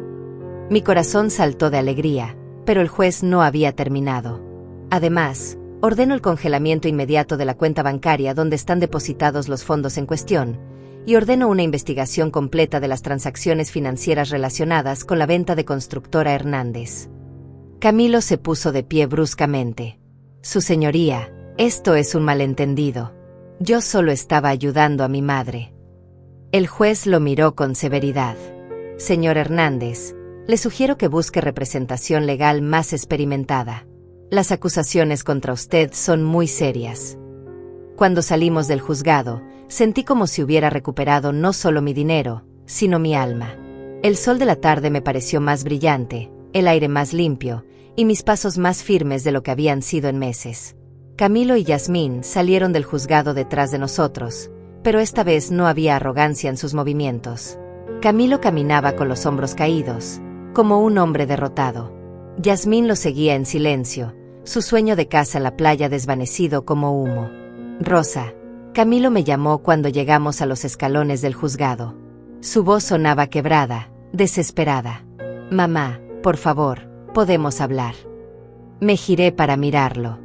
Mi corazón saltó de alegría, pero el juez no había terminado. Además, ordeno el congelamiento inmediato de la cuenta bancaria donde están depositados los fondos en cuestión, y ordeno una investigación completa de las transacciones financieras relacionadas con la venta de Constructora Hernández. Camilo se puso de pie bruscamente. Su señoría, esto es un malentendido. Yo solo estaba ayudando a mi madre. El juez lo miró con severidad. Señor Hernández, le sugiero que busque representación legal más experimentada. Las acusaciones contra usted son muy serias. Cuando salimos del juzgado, sentí como si hubiera recuperado no solo mi dinero, sino mi alma. El sol de la tarde me pareció más brillante, el aire más limpio, y mis pasos más firmes de lo que habían sido en meses. Camilo y Yasmín salieron del juzgado detrás de nosotros, pero esta vez no había arrogancia en sus movimientos. Camilo caminaba con los hombros caídos, como un hombre derrotado. Yasmín lo seguía en silencio, su sueño de casa en la playa desvanecido como humo. Rosa, Camilo me llamó cuando llegamos a los escalones del juzgado. Su voz sonaba quebrada, desesperada. Mamá, por favor, podemos hablar. Me giré para mirarlo.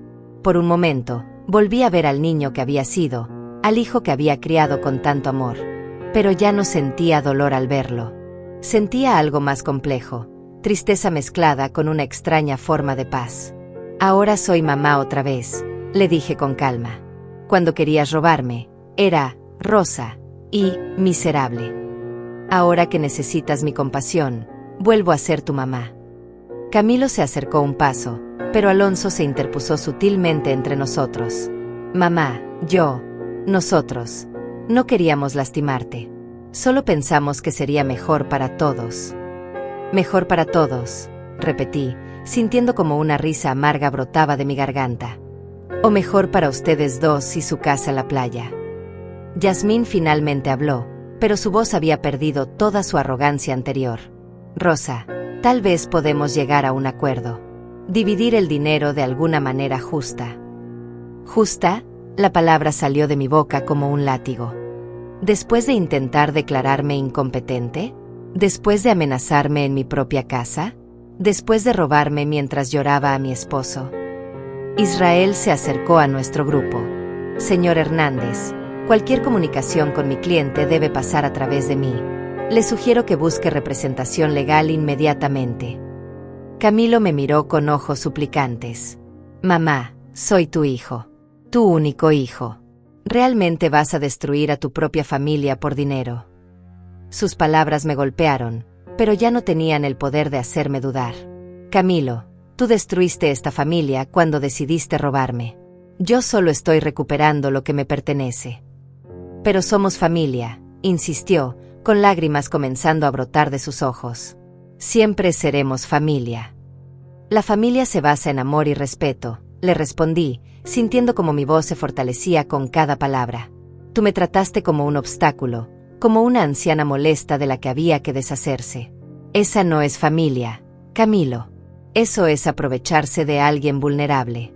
Por un momento, volví a ver al niño que había sido, al hijo que había criado con tanto amor. Pero ya no sentía dolor al verlo. Sentía algo más complejo, tristeza mezclada con una extraña forma de paz. Ahora soy mamá otra vez, le dije con calma. Cuando querías robarme, era Rosa y miserable. Ahora que necesitas mi compasión, vuelvo a ser tu mamá. Camilo se acercó un paso, pero Alonso se interpuso sutilmente entre nosotros. Mamá, nosotros, no queríamos lastimarte. Solo pensamos que sería mejor para todos. Mejor para todos, repetí, sintiendo como una risa amarga brotaba de mi garganta. O mejor para ustedes dos y su casa en la playa. Yasmín finalmente habló, pero su voz había perdido toda su arrogancia anterior. Rosa, tal vez podemos llegar a un acuerdo. Dividir el dinero de alguna manera justa. ¿Justa? La palabra salió de mi boca como un látigo. Después de intentar declararme incompetente, después de amenazarme en mi propia casa, después de robarme mientras lloraba a mi esposo. Israel se acercó a nuestro grupo. Señor Hernández, cualquier comunicación con mi cliente debe pasar a través de mí. Le sugiero que busque representación legal inmediatamente. Camilo me miró con ojos suplicantes. Mamá, soy tu hijo. Tu único hijo. ¿Realmente vas a destruir a tu propia familia por dinero? Sus palabras me golpearon, pero ya no tenían el poder de hacerme dudar. Camilo, tú destruiste esta familia cuando decidiste robarme. Yo solo estoy recuperando lo que me pertenece. Pero somos familia, insistió, con lágrimas comenzando a brotar de sus ojos. Siempre seremos familia. La familia se basa en amor y respeto, le respondí, sintiendo como mi voz se fortalecía con cada palabra. Tú me trataste como un obstáculo, como una anciana molesta de la que había que deshacerse. Esa no es familia, Camilo. Eso es aprovecharse de alguien vulnerable.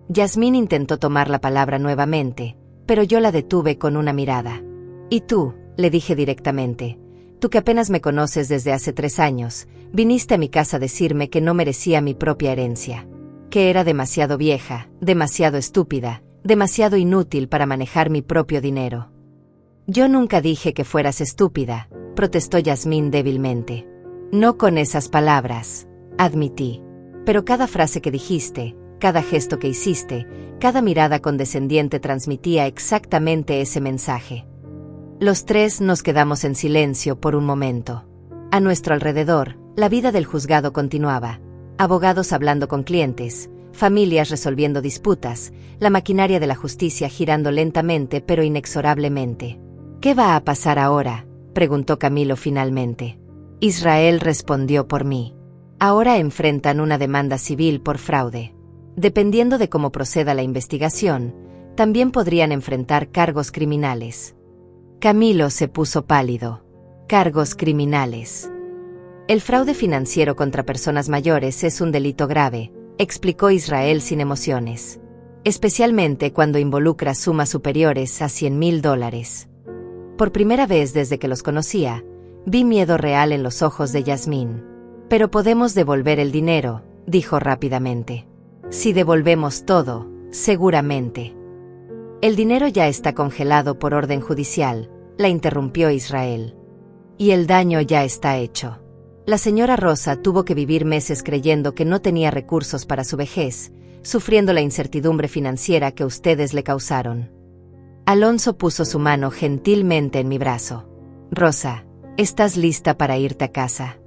Yasmín intentó tomar la palabra nuevamente, pero yo la detuve con una mirada. Y tú, le dije directamente, tú que apenas me conoces desde hace 3 años, viniste a mi casa a decirme que no merecía mi propia herencia, que era demasiado vieja, demasiado estúpida, demasiado inútil para manejar mi propio dinero. Yo nunca dije que fueras estúpida, protestó Yasmín débilmente. No con esas palabras, admití. Pero cada frase que dijiste, cada gesto que hiciste, cada mirada condescendiente transmitía exactamente ese mensaje. Los 3 nos quedamos en silencio por un momento. A nuestro alrededor, la vida del juzgado continuaba. Abogados hablando con clientes, familias resolviendo disputas, la maquinaria de la justicia girando lentamente pero inexorablemente. ¿Qué va a pasar ahora?, preguntó Camilo finalmente. Israel respondió por mí. Ahora enfrentan una demanda civil por fraude. Dependiendo de cómo proceda la investigación, también podrían enfrentar cargos criminales. Camilo se puso pálido. Cargos criminales. El fraude financiero contra personas mayores es un delito grave, explicó Israel sin emociones. Especialmente cuando involucra sumas superiores a $100,000. Por primera vez desde que los conocía, vi miedo real en los ojos de Yasmín. Pero podemos devolver el dinero, dijo rápidamente. Si devolvemos todo, seguramente. El dinero ya está congelado por orden judicial, la interrumpió Israel. Y el daño ya está hecho. La señora Rosa tuvo que vivir meses creyendo que no tenía recursos para su vejez, sufriendo la incertidumbre financiera que ustedes le causaron. Alonso puso su mano gentilmente en mi brazo. Rosa, ¿estás lista para irte a casa?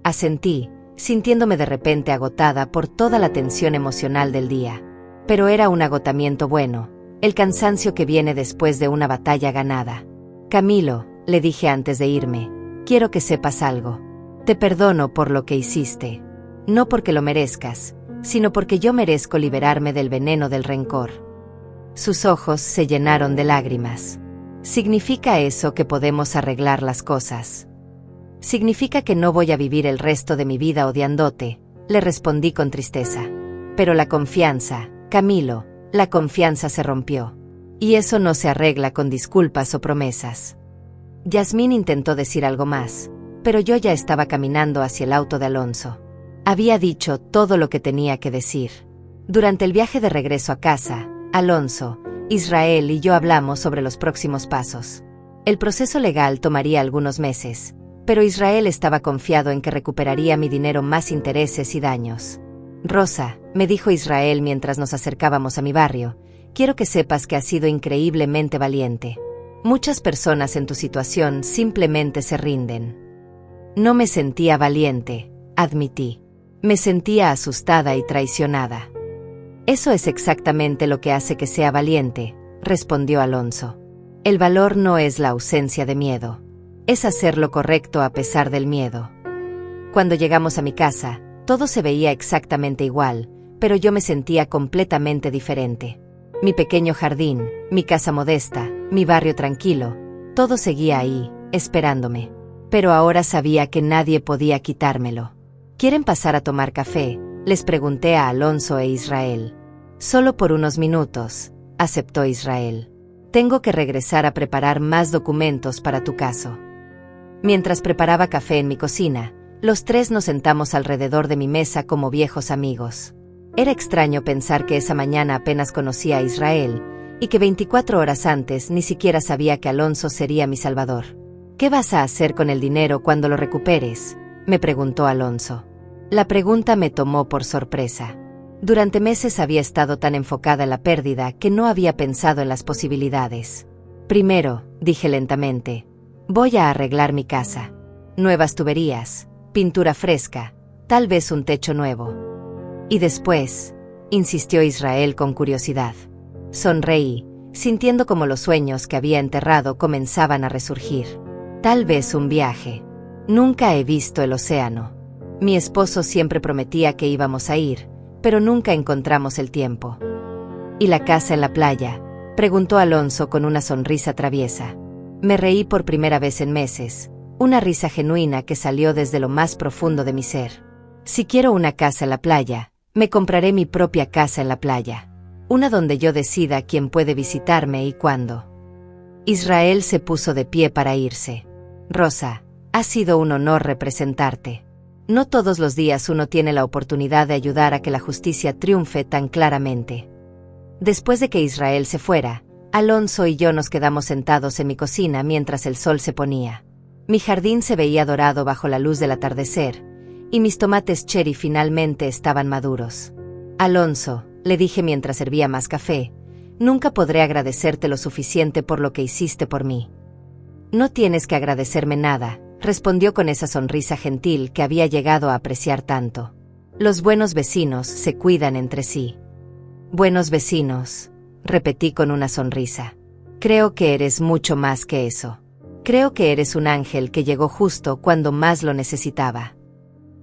Asentí, sintiéndome de repente agotada por toda la tensión emocional del día. Pero era un agotamiento bueno, el cansancio que viene después de una batalla ganada. Camilo, le dije antes de irme, quiero que sepas algo. Te perdono por lo que hiciste. No porque lo merezcas, sino porque yo merezco liberarme del veneno del rencor. Sus ojos se llenaron de lágrimas. ¿Significa eso que podemos arreglar las cosas? Significa que no voy a vivir el resto de mi vida odiándote, le respondí con tristeza. Pero la confianza, Camilo, la confianza se rompió. Y eso no se arregla con disculpas o promesas. Yasmín intentó decir algo más, pero yo ya estaba caminando hacia el auto de Alonso. Había dicho todo lo que tenía que decir. Durante el viaje de regreso a casa, Alonso, Israel y yo hablamos sobre los próximos pasos. El proceso legal tomaría algunos meses, pero Israel estaba confiado en que recuperaría mi dinero más intereses y daños. Rosa, me dijo Israel mientras nos acercábamos a mi barrio, quiero que sepas que has sido increíblemente valiente. Muchas personas en tu situación simplemente se rinden. No me sentía valiente, admití. Me sentía asustada y traicionada. Eso es exactamente lo que hace que sea valiente, respondió Alonso. El valor no es la ausencia de miedo. Es hacer lo correcto a pesar del miedo. Cuando llegamos a mi casa, todo se veía exactamente igual, pero yo me sentía completamente diferente. Mi pequeño jardín, mi casa modesta, mi barrio tranquilo, todo seguía ahí, esperándome. Pero ahora sabía que nadie podía quitármelo. ¿Quieren pasar a tomar café?, les pregunté a Alonso e Israel. Solo por unos minutos, aceptó Israel. Tengo que regresar a preparar más documentos para tu caso. Mientras preparaba café en mi cocina, los 3 nos sentamos alrededor de mi mesa como viejos amigos. Era extraño pensar que esa mañana apenas conocía a Israel, y que 24 horas antes ni siquiera sabía que Alonso sería mi salvador. ¿Qué vas a hacer con el dinero cuando lo recuperes?, me preguntó Alonso. La pregunta me tomó por sorpresa. Durante meses había estado tan enfocada en la pérdida que no había pensado en las posibilidades. Primero, dije lentamente, voy a arreglar mi casa. Nuevas tuberías, pintura fresca, tal vez un techo nuevo. Y después, insistió Israel con curiosidad. Sonreí, sintiendo como los sueños que había enterrado comenzaban a resurgir. Tal vez un viaje. Nunca he visto el océano. Mi esposo siempre prometía que íbamos a ir, pero nunca encontramos el tiempo. ¿Y la casa en la playa?, preguntó Alonso con una sonrisa traviesa. Me reí por primera vez en meses, una risa genuina que salió desde lo más profundo de mi ser. Si quiero una casa en la playa, me compraré mi propia casa en la playa. Una donde yo decida quién puede visitarme y cuándo. Israel se puso de pie para irse. Rosa, ha sido un honor representarte. No todos los días uno tiene la oportunidad de ayudar a que la justicia triunfe tan claramente. Después de que Israel se fuera, Alonso y yo nos quedamos sentados en mi cocina mientras el sol se ponía. Mi jardín se veía dorado bajo la luz del atardecer, y mis tomates cherry finalmente estaban maduros. Alonso, le dije mientras servía más café, nunca podré agradecerte lo suficiente por lo que hiciste por mí. No tienes que agradecerme nada, respondió con esa sonrisa gentil que había llegado a apreciar tanto. Los buenos vecinos se cuidan entre sí. Buenos vecinos, repetí con una sonrisa. Creo que eres mucho más que eso. Creo que eres un ángel que llegó justo cuando más lo necesitaba.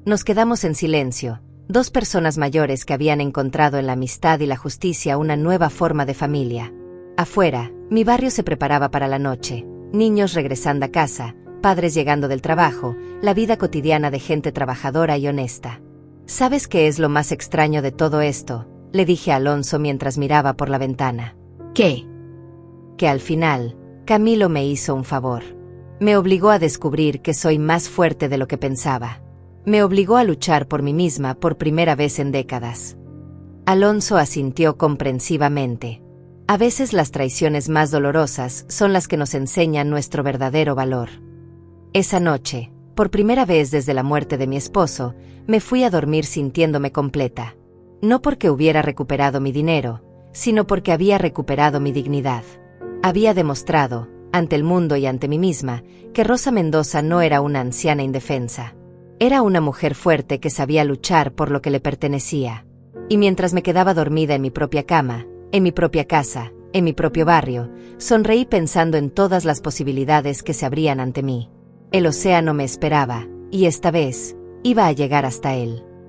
Nos quedamos en silencio, dos personas mayores que habían encontrado en la amistad y la justicia una nueva forma de familia. Afuera, mi barrio se preparaba para la noche, niños regresando a casa, padres llegando del trabajo, la vida cotidiana de gente trabajadora y honesta. ¿Sabes qué es lo más extraño de todo esto?, le dije a Alonso mientras miraba por la ventana. ¿Qué? Que al final, Camilo me hizo un favor. Me obligó a descubrir que soy más fuerte de lo que pensaba. Me obligó a luchar por mí misma por primera vez en décadas. Alonso asintió comprensivamente. A veces las traiciones más dolorosas son las que nos enseñan nuestro verdadero valor. Esa noche, por primera vez desde la muerte de mi esposo, me fui a dormir sintiéndome completa. No porque hubiera recuperado mi dinero, sino porque había recuperado mi dignidad. Había demostrado, ante el mundo y ante mí misma, que Rosa Mendoza no era una anciana indefensa. Era una mujer fuerte que sabía luchar por lo que le pertenecía. Y mientras me quedaba dormida en mi propia cama, en mi propia casa, en mi propio barrio, sonreí pensando en todas las posibilidades que se abrían ante mí. El océano me esperaba, y esta vez, iba a llegar hasta él.